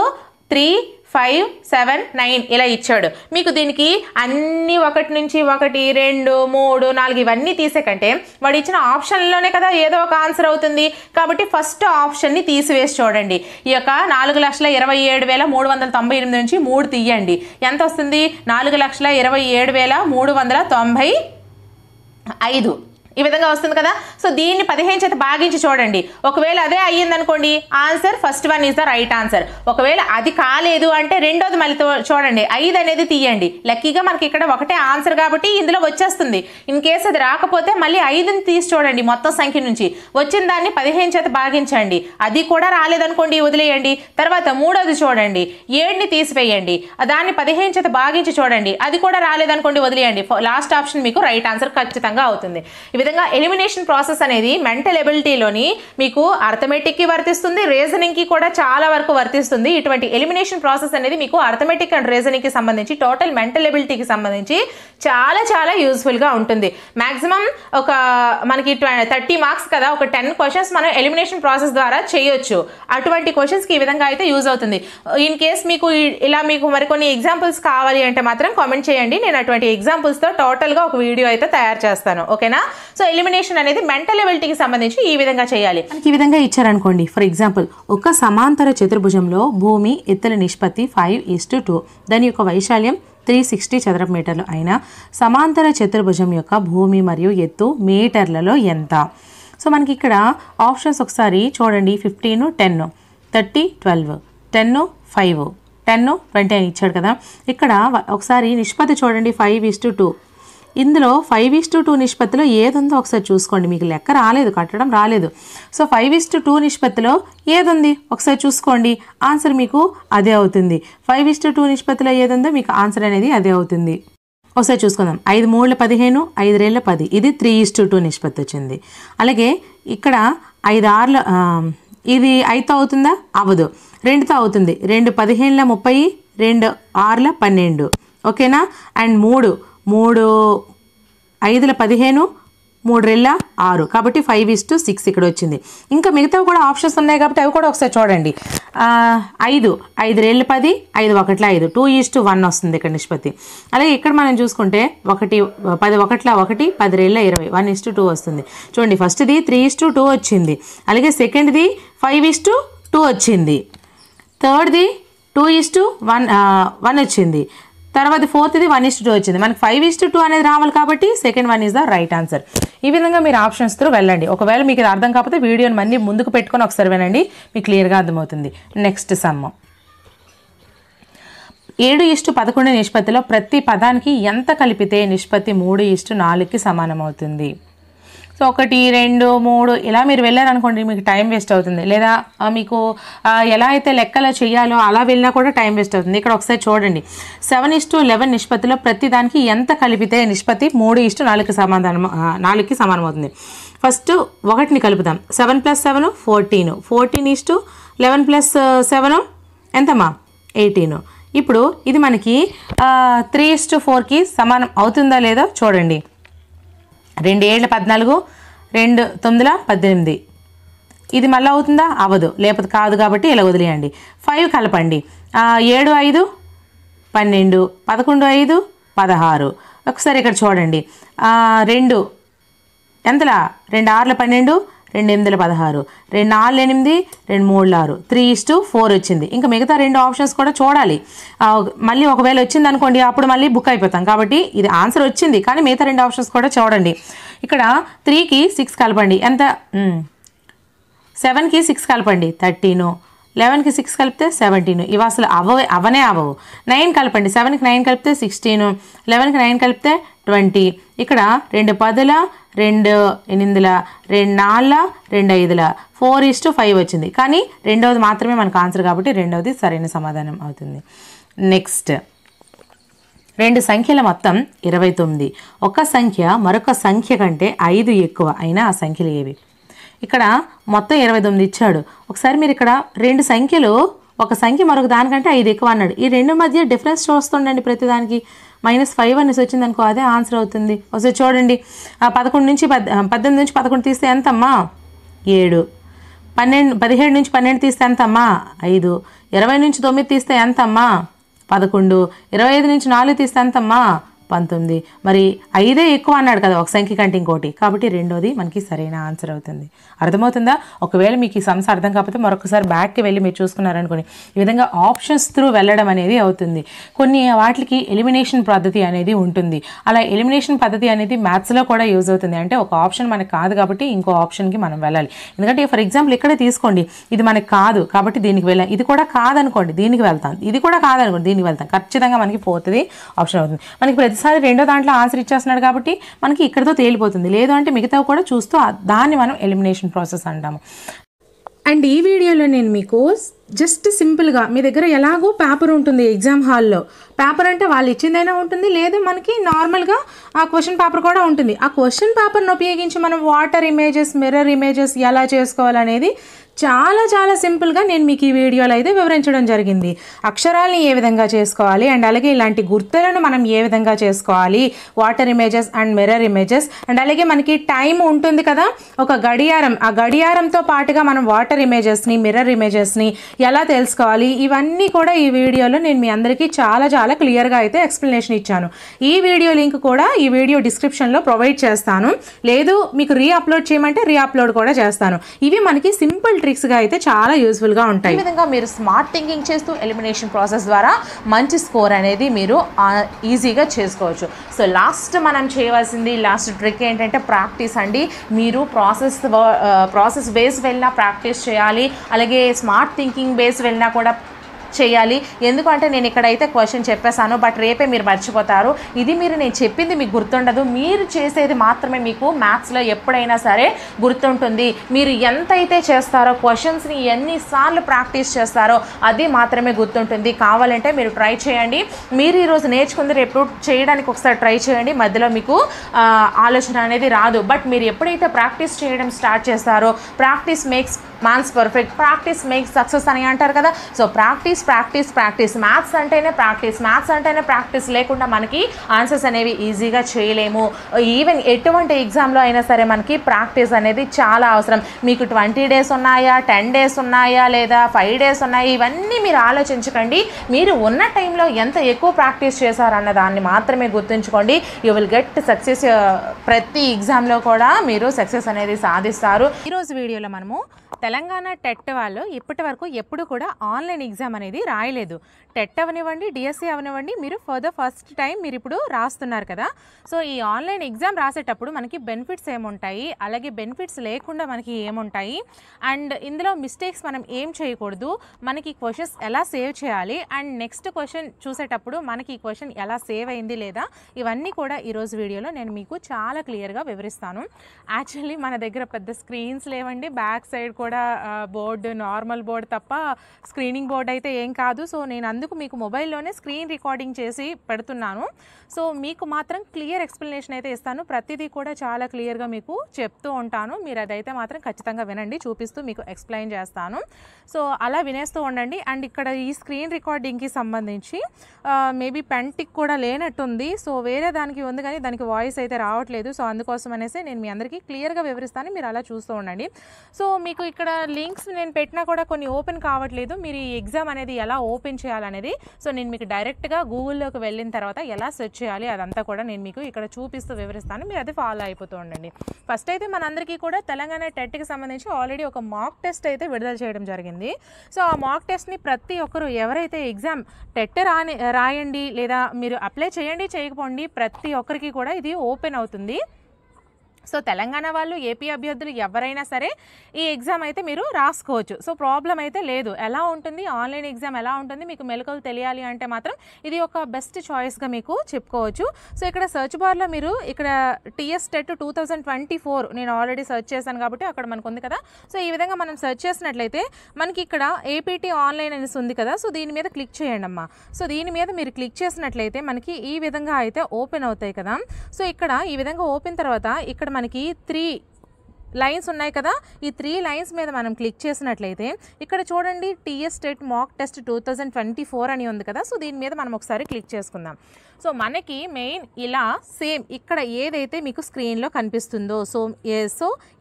3, 5, 7, 9 ఇలా ఇచ్చాడు. మీకు దీనికి అన్ని 1 నుంచి 1, 2, 3, 4 ఇవన్నీ తీసే కంటే వాడు ఇచ్చిన ఆప్షన్లోనే కదా ఏదో ఒక ఆన్సర్ అవుతుంది. కాబట్టి ఫస్ట్ ఆప్షన్ని తీసివేసి చూడండి. ఈ యొక్క 4,27,398 నుంచి 3 తీయండి. ఎంత వస్తుంది? 4,27,395. ఈ విధంగా వస్తుంది కదా. సో దీన్ని 15 చేత భాగించి చూడండి. ఒకవేళ అదే అయ్యిందనుకోండి answer first one is the right answer. ఒకవేళ అది కాలేదు అంటే రెండోది మళ్ళీ చూడండి 5 అనేది తీయండి. లక్కీగా మనకి ఇక్కడ ఒకటే ఆన్సర్ కాబట్టి ఇందులో వచ్చేస్తుంది. ఇన్ కేసు అది రాకపోతే మళ్ళీ 5ని తీసి చూడండి మొత్తం సంఖ్య నుంచి. వచ్చిన దాన్ని 15 చేత భాగించండి. అది కూడా రాలేదనుకోండి వదిలేయండి. తర్వాత మూడోది చూడండి 7ని తీసివేయండి. దాన్ని 15 చేత భాగించి చూడండి. అది కూడా రాలేదనుకోండి వదిలేయండి. లాస్ట్ ఆప్షన్ మీకు రైట్ ఆన్సర్ ఖచ్చితంగా అవుతుంది. ఈ విధంగా ఎలిమినేషన్ ప్రాసెస్ అనేది మెంటల్ ఎబిలిటీలోని మీకు అర్థమెటిక్కి వర్తిస్తుంది, రీజనింగ్కి కూడా చాలా వరకు వర్తిస్తుంది. ఇటువంటి ఎలిమినేషన్ ప్రాసెస్ అనేది మీకు అర్థమెటిక్ అండ్ రీజనింగ్కి సంబంధించి టోటల్ మెంటల్ ఎబిలిటీకి సంబంధించి చాలా చాలా యూస్ఫుల్గా ఉంటుంది. మ్యాక్సిమం ఒక మనకి 30 మార్క్స్ కదా, ఒక 10 క్వశ్చన్స్ మనం ఎలిమినేషన్ ప్రాసెస్ ద్వారా చేయొచ్చు. అటువంటి క్వశ్చన్స్కి ఈ విధంగా అయితే యూజ్ అవుతుంది. ఇన్ కేస్ మీకు ఇలా మీకు మరికొన్ని ఎగ్జాంపుల్స్ కావాలి అంటే మాత్రం కామెంట్ చేయండి. నేను అటువంటి ఎగ్జాంపుల్స్తో టోటల్గా ఒక వీడియో అయితే తయారు చేస్తాను. ఓకేనా. సో ఎలిమినేషన్ అనేది మెంటల్ ఎబిలిటీకి సంబంధించి ఈ విధంగా చేయాలి. మనకి ఈ విధంగా ఇచ్చారనుకోండి. ఫర్ ఎగ్జాంపుల్ ఒక సమాంతర చతుర్భుజంలో భూమి ఎత్తుల నిష్పత్తి 5:2, దాని యొక్క వైశాల్యం 360 చదరపు మీటర్లు అయినా సమాంతర చతుర్భుజం యొక్క భూమి మరియు ఎత్తు మీటర్లలో ఎంత? సో మనకి ఇక్కడ ఆప్షన్స్ ఒకసారి చూడండి. 15, 10, 30, 12, 10, 5, 10, 20 అని ఇచ్చాడు కదా. ఇక్కడ ఒకసారి నిష్పత్తి చూడండి 5:2. ఇందులో 5:2 నిష్పత్తిలో ఏది ఉందో ఒకసారి చూసుకోండి. మీకు లెక్క రాలేదు, కట్టడం రాలేదు. సో 5:2 నిష్పత్తిలో ఏది ఉంది ఒకసారి చూసుకోండి. ఆన్సర్ మీకు అదే అవుతుంది. 5:2 నిష్పత్తిలో ఏది ఉందో మీకు ఆన్సర్ అనేది అదే అవుతుంది. ఒకసారి చూసుకుందాం. 5 3 15, 5 2 10, ఇది 3:2 నిష్పత్తి వచ్చింది. అలాగే ఇక్కడ 5 6 ఇది 5తో అవుతుందా? అవ్వదు. 2తో అవుతుంది. 2 15 30, 2 6 12. ఓకేనా. అండ్ 3 5 15, 3 6, కాబట్టి 5:6 ఇక్కడ వచ్చింది. ఇంకా మిగతావి కూడా ఆప్షన్స్ ఉన్నాయి కాబట్టి అవి కూడా ఒకసారి చూడండి. 5 5 10, 5 1 5, 2:1 వస్తుంది ఇక్కడ నిష్పత్తి. అలాగే ఇక్కడ మనం చూసుకుంటే 1 10 1 1, 10 20, 1:2 వస్తుంది. చూడండి ఫస్ట్ది 3:2 వచ్చింది. అలాగే సెకండ్ది 5:2 వచ్చింది. థర్డ్ది 2:1 వచ్చింది. తర్వాత ఫోర్త్ది 1:2 వచ్చింది. మనకి 5:2 అనేది రావాలి కాబట్టి second one is the right answer. ఈ విధంగా మీరు ఆప్షన్స్ త్రూ వెళ్ళండి. ఒకవేళ మీకు ఇది అర్థం కాకపోతే వీడియోని మళ్ళీ ముందుకు పెట్టుకొని ఒకసారి వినండి, మీకు క్లియర్గా అర్థమవుతుంది. Next some. 7:11 నిష్పత్తిలో ప్రతి పదానికి ఎంత కలిపితే నిష్పత్తి 3:4కి సమానం అవుతుంది? సో 1 2 3 ఇలా మీరు వెళ్ళారనుకోండి మీకు టైం వేస్ట్ అవుతుంది. లేదా మీకు ఎలా అయితే లెక్కలు చేయాలో అలా వెళ్ళినా కూడా టైం వేస్ట్ అవుతుంది. ఇక్కడ ఒకసారి చూడండి. 7:11 నిష్పత్తిలో ప్రతి దానికి ఎంత కలిపితే నిష్పత్తి 3:4కి సమానం అవుతుంది. ఫస్ట్ 1ని కలుపుదాం. 7 + 7 14, 14:11 + 7 ఎంతమ్మా? 18. ఇప్పుడు ఇది మనకి 3:4కి సమానం అవుతుందా లేదో చూడండి. 2 7 14, 2 9 18. ఇది మళ్ళీ అవుతుందా? అవ్వదు. లేకపోతే కాదు కాబట్టి ఇలా వదిలేయండి. 5 కలపండి. 7 5 12, 11 5 16. ఒకసారి ఇక్కడ చూడండి. 2 ఎంతలా? 2 6 12, 2 8 16, 2 4 8, 2 3 6, 3:4 వచ్చింది. ఇంకా మిగతా 2 ఆప్షన్స్ కూడా చూడాలి. మళ్ళీ ఒకవేళ వచ్చింది అనుకోండి అప్పుడు మళ్ళీ బుక్ అయిపోతాం. కాబట్టి ఇది ఆన్సర్ వచ్చింది కానీ మిగతా 2 ఆప్షన్స్ కూడా చూడండి. ఇక్కడ 3కి 6 కలపండి. ఎంత? 7కి 6 కలపండి 13, 11కి 6 కలిపితే 17. ఇవి అసలు అవనే అవ్వవు. 9 కలపండి. 7కి 9 కలిపితే 16, 11కి 9 కలిపితే 20. ఇక్కడ 2 10, 2 8, 2 4, 2 5, 4:5 వచ్చింది. కానీ రెండవది మాత్రమే మనకు ఆన్సర్ కాబట్టి రెండవది సరైన సమాధానం అవుతుంది. నెక్స్ట్ 2 సంఖ్యల మొత్తం 29. ఒక సంఖ్య మరొక సంఖ్య కంటే 5 ఎక్కువ అయినా ఆ సంఖ్యలు ఏవి? ఇక్కడ మొత్తం 29 ఇచ్చాడు. ఒకసారి మీరు ఇక్కడ 2 సంఖ్యలు, ఒక సంఖ్య మరొక దానికంటే 5 ఎక్కువ అన్నాడు. ఈ 2 మధ్య డిఫరెన్స్ చూస్తుండండి. ప్రతిదానికి -5 అనేసి వచ్చింది అనుకో అదే ఆన్సర్ అవుతుంది. ఒకసారి చూడండి. 18 నుంచి 11 తీస్తే ఎంతమ్మా? 7. 17 నుంచి 12 తీస్తే ఎంతమ్మా? 5. 20 నుంచి 9 తీస్తే ఎంతమ్మా? 11. 25 నుంచి 4 తీస్తే ఎంతమ్మా? 19. మరి 5 ఎక్కువ అన్నాడు కదా ఒక సంఖ్య కంటే ఇంకోటి, కాబట్టి రెండోది మనకి సరైన ఆన్సర్ అవుతుంది. అర్థమవుతుందా? ఒకవేళ మీకు ఈ సమ్స్ అర్థం కాకపోతే మరొకసారి బ్యాక్కి వెళ్ళి మీరు చూసుకున్నారనుకోండి, ఈ విధంగా ఆప్షన్స్ త్రూ వెళ్ళడం అనేది అవుతుంది. కొన్ని వాటికి ఎలిమినేషన్ పద్ధతి అనేది ఉంటుంది. అలా ఎలిమినేషన్ పద్ధతి అనేది మ్యాథ్స్లో కూడా యూజ్ అవుతుంది. అంటే ఒక ఆప్షన్ మనకు కాదు కాబట్టి ఇంకో ఆప్షన్కి మనం వెళ్ళాలి. ఎందుకంటే ఫర్ ఎగ్జాంపుల్ ఇక్కడే తీసుకోండి, ఇది మనకు కాదు కాబట్టి దీనికి వెళ్ళాం, ఇది కూడా కాదనుకోండి దీనికి వెళ్తాం, ఇది కూడా కాదనుకోండి దీనికి వెళ్తాం, ఖచ్చితంగా మనకి పోతుంది ఆప్షన్ అవుతుంది. మనకి ప్రతిసారి రెండో దాంట్లో ఆన్సర్ ఇచ్చేస్తున్నాడు కాబట్టి మనకి ఇక్కడతో తేలిపోతుంది. లేదు అంటే మిగతా కూడా చూస్తూ దాన్ని మనం ఎలిమినేషన్ ప్రాసెస్ అంటాము. అండ్ ఈ వీడియోలో నేను మీకు జస్ట్ సింపుల్గా మీ దగ్గర ఎలాగో పేపర్ ఉంటుంది ఎగ్జామ్ హాల్లో, పేపర్ అంటే వాళ్ళు ఇచ్చిందైనా ఉంటుంది, లేదా మనకి నార్మల్గా ఆ క్వశ్చన్ పేపర్ కూడా ఉంటుంది. ఆ క్వశ్చన్ పేపర్ను ఉపయోగించి మనం వాటర్ ఇమేజెస్, మిర్రర్ ఇమేజెస్ ఎలా చేసుకోవాలనేది చాలా చాలా సింపుల్గా నేను మీకు ఈ వీడియోలో అయితే వివరించడం జరిగింది. అక్షరాలని ఏ విధంగా చేసుకోవాలి అండ్ అలాగే ఇలాంటి గుర్తులను మనం ఏ విధంగా చేసుకోవాలి, water images and mirror images, and అలాగే మనకి టైం ఉంటుంది కదా ఒక గడియారం, ఆ గడియారంతో పాటుగా మనం వాటర్ ఇమేజెస్ని, మిర్రర్ ఇమేజెస్ని ఎలా తెలుసుకోవాలి, ఇవన్నీ కూడా ఈ వీడియోలో నేను మీ అందరికీ చాలా చాలా క్లియర్గా అయితే ఎక్స్ప్లెనేషన్ ఇచ్చాను. ఈ వీడియో లింక్ కూడా ఈ వీడియో డిస్క్రిప్షన్లో ప్రొవైడ్ చేస్తాను, లేదు మీకు అప్లోడ్ చేయమంటే అప్లోడ్ కూడా చేస్తాను. ఇవి మనకి సింపుల్ ట్రిక్స్గా అయితే చాలా యూస్ఫుల్గా ఉంటాయి. ఈ విధంగా మీరు స్మార్ట్ థింకింగ్ చేస్తూ ఎలిమినేషన్ ప్రాసెస్ ద్వారా మంచి స్కోర్ అనేది మీరు ఈజీగా చేసుకోవచ్చు. సో లాస్ట్ మనం చేయవలసింది లాస్ట్ ట్రిక్ ఏంటంటే ప్రాక్టీస్ అండి. మీరు ప్రాసెస్ బేస్ వెళ్ళినా ప్రాక్టీస్ చేయాలి, అలాగే స్మార్ట్ థింకింగ్ బేస్ వెళ్ళినా కూడా చేయాలి. ఎందుకంటే నేను ఇక్కడైతే క్వశ్చన్ చెప్పేశాను, బట్ రేపే మీరు మర్చిపోతారు. ఇది నేను చెప్పింది మీకు గుర్తుండదు, మీరు చేసేది మాత్రమే మీకు మ్యాథ్స్లో ఎప్పుడైనా సరే గుర్తుంటుంది. మీరు ఎంతైతే చేస్తారో క్వశ్చన్స్ని ఎన్నిసార్లు ప్రాక్టీస్ చేస్తారో అది మాత్రమే గుర్తుంటుంది. కావాలంటే మీరు ట్రై చేయండి. మీరు ఈరోజు నేర్చుకుంది రేపు చేయడానికి ఒకసారి ట్రై చేయండి. మధ్యలో మీకు ఆలోచన అనేది రాదు, బట్ మీరు ఎప్పుడైతే ప్రాక్టీస్ చేయడం స్టార్ట్ చేస్తారో, practice makes man's perfect, practice makes success అని అంటారు కదా. So practice practice practice, maths అంటేనే ప్రాక్టీస్ లేకుండా మనకి ఆన్సర్స్ అనేవి ఈజీగా చేయలేము. ఈవెన్ ఎటువంటి ఎగ్జామ్లో అయినా సరే మనకి ప్రాక్టీస్ అనేది చాలా అవసరం. మీకు 20 days ఉన్నాయా, 10 days ఉన్నాయా, లేదా 5 days ఉన్నాయా, ఇవన్నీ మీరు ఆలోచించకండి. మీరు ఉన్న టైంలో ఎంత ఎక్కువ ప్రాక్టీస్ చేశారన్న దాన్ని మాత్రమే గుర్తుంచుకోండి. You will get success. ప్రతి ఎగ్జామ్లో కూడా మీరు సక్సెస్ అనేది సాధిస్తారు. ఈరోజు వీడియోలో మనము తెలంగాణ టెట్ వాళ్ళు ఇప్పటి వరకు ఎప్పుడు కూడా ఆన్లైన్ ఎగ్జామ్ అనేది రాయలేదు. టెట్ అవనివ్వండి, డిఎస్సి అవనివ్వండి, మీరు ఫర్ ద ఫస్ట్ టైం మీరు ఇప్పుడు రాస్తున్నారు కదా. సో ఈ ఆన్లైన్ ఎగ్జామ్ రాసేటప్పుడు మనకి బెనిఫిట్స్ ఏముంటాయి, అలాగే బెనిఫిట్స్ లేకుండా మనకి ఏముంటాయి, అండ్ ఇందులో మిస్టేక్స్ మనం ఏం చేయకూడదు, మనకి క్వశ్చన్స్ ఎలా సేవ్ చేయాలి, అండ్ నెక్స్ట్ క్వశ్చన్ చూసేటప్పుడు మనకి ఈ క్వశ్చన్ ఎలా సేవ్ అయింది లేదా, ఇవన్నీ కూడా ఈరోజు వీడియోలో నేను మీకు చాలా క్లియర్గా వివరిస్తాను. యాక్చువల్లీ మన దగ్గర పెద్ద స్క్రీన్స్ లేవండి, బ్యాక్ సైడ్ కూడా బోర్డు నార్మల్ బోర్డు తప్ప స్క్రీనింగ్ బోర్డ్ అయితే ఏం కాదు. సో నేను అందుకు మీకు మొబైల్లోనే స్క్రీన్ రికార్డింగ్ చేసి పెడుతున్నాను. సో మీకు మాత్రం క్లియర్ ఎక్స్ప్లెనేషన్ అయితే ఇస్తాను, ప్రతిదీ కూడా చాలా క్లియర్గా మీకు చెప్తూ ఉంటాను. మీరు అదైతే మాత్రం ఖచ్చితంగా వినండి, చూపిస్తూ మీకు ఎక్స్ప్లెయిన్ చేస్తాను. సో అలా వినేస్తూ ఉండండి. అండ్ ఇక్కడ ఈ స్క్రీన్ రికార్డింగ్కి సంబంధించి మేబీ పెన్ టిక్ కూడా లేనట్టుంది. సో వేరే దానికి ఉంది కానీ దానికి వాయిస్ అయితే రావట్లేదు. సో అందుకోసం అనేసి నేను మీ అందరికీ క్లియర్గా వివరిస్తాను, మీరు అలా చూస్తూ ఉండండి. సో మీకు ఇక్కడ లింక్స్ నేను పెట్టినా కూడా కొన్ని ఓపెన్ కావట్లేదు. మీరు ఈ ఎగ్జామ్ అనేది ఎలా ఓపెన్ చేయాలనేది సో నేను మీకు డైరెక్ట్గా గూగుల్లోకి వెళ్ళిన తర్వాత ఎలా సెర్చ్ చేయాలి అదంతా కూడా నేను మీకు ఇక్కడ చూపిస్తూ వివరిస్తాను, మీరు అది ఫాలో అయిపోతూ ఉండండి. ఫస్ట్ అయితే మనందరికీ కూడా తెలంగాణ టెట్కి సంబంధించి ఆల్రెడీ ఒక మాక్ టెస్ట్ అయితే విడుదల చేయడం జరిగింది. సో ఆ మాక్ టెస్ట్ని ప్రతి ఒక్కరు ఎవరైతే ఎగ్జామ్ టెట్ రాయండి లేదా మీరు అప్లై చేయండి చేయకపోండి, ప్రతి ఒక్కరికి కూడా ఇది ఓపెన్ అవుతుంది. సో తెలంగాణ వాళ్ళు, ఏపీ అభ్యర్థులు ఎవరైనా సరే ఈ ఎగ్జామ్ అయితే మీరు రాసుకోవచ్చు. సో ప్రాబ్లం అయితే లేదు. ఎలా ఉంటుంది ఆన్లైన్ ఎగ్జామ్ ఎలా ఉంటుంది మీకు మెలకువలు తెలియాలి అంటే మాత్రం ఇది ఒక బెస్ట్ చాయిస్గా మీకు చెప్పుకోవచ్చు. సో ఇక్కడ సెర్చ్ బార్లో మీరు ఇక్కడ టీఎస్ టెట్ 2024 నేను ఆల్రెడీ సెర్చ్ చేశాను కాబట్టి అక్కడ మనకు ఉంది కదా. సో ఈ విధంగా మనం సెర్చ్ చేసినట్లయితే మనకి ఇక్కడ ఏపీటీ ఆన్లైన్ అనేసి ఉంది కదా. సో దీని మీద క్లిక్ చేయండి అమ్మా. సో దీని మీద మీరు క్లిక్ చేసినట్లయితే మనకి ఈ విధంగా అయితే ఓపెన్ అవుతాయి కదా. సో ఇక్కడ ఈ విధంగా ఓపెన్ తర్వాత ఇక్కడ మనకి 3 లైన్స్ ఉన్నాయి కదా. ఈ 3 లైన్స్ మీద మనం క్లిక్ చేసినట్లయితే ఇక్కడ చూడండి టీఎస్ టెట్ మాక్ టెస్ట్ 2024 అని ఉంది కదా. సో దీని మీద మనం ఒకసారి క్లిక్ చేసుకుందాం. సో మనకి మెయిన్ ఇలా సేమ్ ఇక్కడ ఏదైతే మీకు స్క్రీన్లో కనిపిస్తుందో సో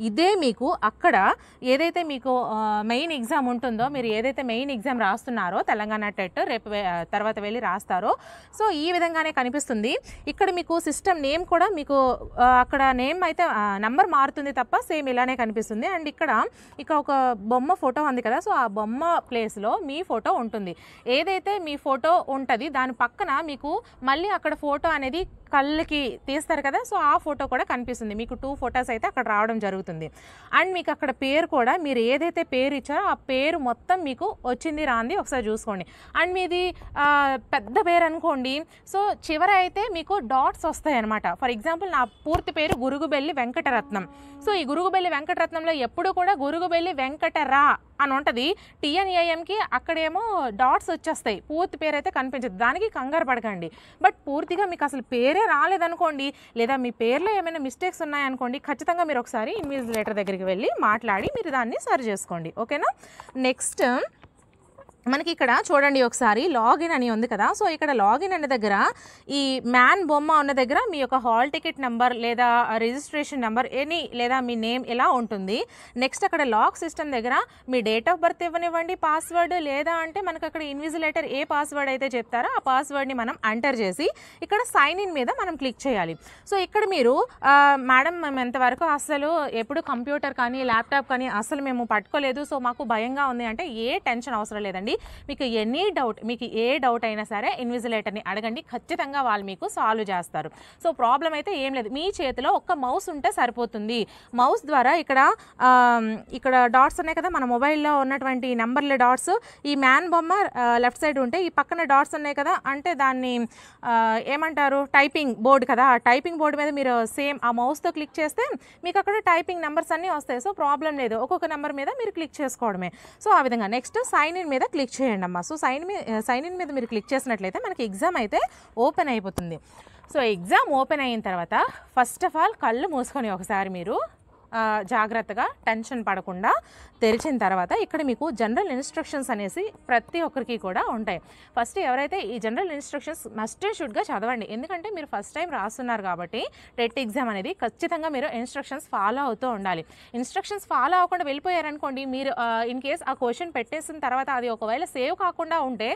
ఇదే మీకు అక్కడ ఏదైతే మీకు మెయిన్ ఎగ్జామ్ ఉంటుందో, మీరు ఏదైతే మెయిన్ ఎగ్జామ్ రాస్తున్నారో తెలంగాణ టెట్ రేపు తర్వాత వెళ్ళి రాస్తారో, సో ఈ విధంగానే కనిపిస్తుంది. ఇక్కడ మీకు సిస్టమ్ నేమ్ కూడా మీకు అక్కడ నేమ్ అయితే నంబర్ మారుతుంది తప్ప సేమ్ ఇలానే కనిపిస్తుంది. అండ్ ఇక్కడ ఒక బొమ్మ ఫోటో ఉంది కదా, సో ఆ బొమ్మ ప్లేస్లో మీ ఫోటో ఉంటుంది. ఏదైతే మీ ఫోటో ఉంటుంది దాని పక్కన మీకు మళ్ళీ అక్కడ ఫోటో అనేది కళ్ళకి తీస్తారు కదా, సో ఆ ఫోటో కూడా కనిపిస్తుంది. మీకు 2 ఫొటోస్ అయితే అక్కడ రావడం జరుగుతుంది. అండ్ మీకు అక్కడ పేరు కూడా మీరు ఏదైతే పేరు ఇచ్చారో ఆ పేరు మొత్తం మీకు వచ్చింది రాంది ఒకసారి చూసుకోండి. అండ్ మీది పెద్ద పేరు అనుకోండి, సో చివర అయితే మీకు డాట్స్ వస్తాయి అనమాట. ఫర్ ఎగ్జాంపుల్ నా పూర్తి పేరు గురుగుబెల్లి వెంకటరత్నం. సో ఈ గురుగుబెల్లి వెంకటరత్నంలో ఎప్పుడు కూడా గురుగుబెల్లి వెంకటరా అని ఉంటుంది. TNAMకి అక్కడేమో డాట్స్ వచ్చేస్తాయి, పూర్తి పేరు అయితే కనిపించదు. దానికి కంగారు పడకండి. బట్ పూర్తిగా మీకు అసలు పేరే రాలేదనుకోండి, లేదా మీ పేర్లో ఏమైనా మిస్టేక్స్ ఉన్నాయనుకోండి, ఖచ్చితంగా మీరు ఒకసారి ఇన్విజిలేటర్ దగ్గరికి వెళ్ళి మాట్లాడి మీరు దాన్ని సరి చేసుకోండి. ఓకేనా? నెక్స్ట్ మనకి ఇక్కడ చూడండి ఒకసారి లాగిన్ అని ఉంది కదా, సో ఇక్కడ లాగిన్ అనే దగ్గర ఈ మ్యాన్ బొమ్మ ఉన్న దగ్గర మీ యొక్క హాల్ టికెట్ నెంబర్ లేదా రిజిస్ట్రేషన్ నెంబర్ లేదా మీ నేమ్ ఇలా ఉంటుంది. నెక్స్ట్ అక్కడ లాక్ సిస్టమ్ దగ్గర మీ డేట్ ఆఫ్ బర్త్ ఇవ్వనివ్వండి, పాస్వర్డ్, లేదా అంటే మనకు అక్కడ ఇన్విజిలేటర్ ఏ పాస్వర్డ్ అయితే చెప్తారో ఆ పాస్వర్డ్ని మనం ఎంటర్ చేసి ఇక్కడ సైన్ ఇన్ మీద మనం క్లిక్ చేయాలి. సో ఇక్కడ మీరు మేడం మేము ఎంతవరకు అసలు ఎప్పుడు కంప్యూటర్ కానీ ల్యాప్టాప్ కానీ అసలు మేము పట్టుకోలేదు, సో మాకు భయంగా ఉంది అంటే ఏ టెన్షన్ అవసరం లేదండి. మీకు మీకు ఏ డౌట్ అయినా సరే ఇన్విజిలేటర్ని అడగండి, ఖచ్చితంగా వాళ్ళు మీకు సాల్వ్ చేస్తారు. సో ప్రాబ్లం అయితే ఏం లేదు. మీ చేతిలో ఒక్క మౌస్ ఉంటే సరిపోతుంది. మౌస్ ద్వారా ఇక్కడ డాట్స్ ఉన్నాయి కదా, మన మొబైల్లో ఉన్నటువంటి నెంబర్ల డాట్స్, ఈ మ్యాన్ బొమ్మ లెఫ్ట్ సైడ్ ఉంటే ఈ పక్కన డాట్స్ ఉన్నాయి కదా, అంటే దాన్ని ఏమంటారు, టైపింగ్ బోర్డు కదా, ఆ టైపింగ్ బోర్డు మీద మీరు సేమ్ ఆ మౌస్తో క్లిక్ చేస్తే మీకు అక్కడ టైపింగ్ నెంబర్స్ అన్నీ వస్తాయి. సో ప్రాబ్లం లేదు, ఒక్కొక్క నెంబర్ మీద మీరు క్లిక్ చేసుకోవడమే. సో ఆ విధంగా నెక్స్ట్ సైన్ ఇన్ మీద క్లిక్ చేయండి అమ్మా. సో సైన్ ఇన్ మీద మీరు క్లిక్ చేసినట్లయితే మనకి ఎగ్జామ్ అయితే ఓపెన్ అయిపోతుంది. సో ఎగ్జామ్ ఓపెన్ అయిన తర్వాత ఫస్ట్ ఆఫ్ ఆల్ కళ్ళు మూసుకొని ఒకసారి మీరు జాగ్రత్తగా టెన్షన్ పడకుండా తెరిచిన తర్వాత ఇక్కడ మీకు జనరల్ ఇన్స్ట్రక్షన్స్ అనేసి ప్రతి ఒక్కరికి కూడా ఉంటాయి. ఫస్ట్ ఎవరైతే ఈ జనరల్ ఇన్స్ట్రక్షన్స్ మస్ట్ అండ్ షుడ్గా చదవండి, ఎందుకంటే మీరు ఫస్ట్ టైం రాస్తున్నారు కాబట్టి టెట్ ఎగ్జామ్ అనేది ఖచ్చితంగా మీరు ఇన్స్ట్రక్షన్స్ ఫాలో అవుతూ ఉండాలి. ఇన్స్ట్రక్షన్స్ ఫాలో అవ్వకుండా వెళ్ళిపోయారనుకోండి, మీరు ఇన్ కేస్ ఆ క్వశ్చన్ పెట్టేసిన తర్వాత అది ఒకవేళ సేవ్ కాకుండా ఉంటే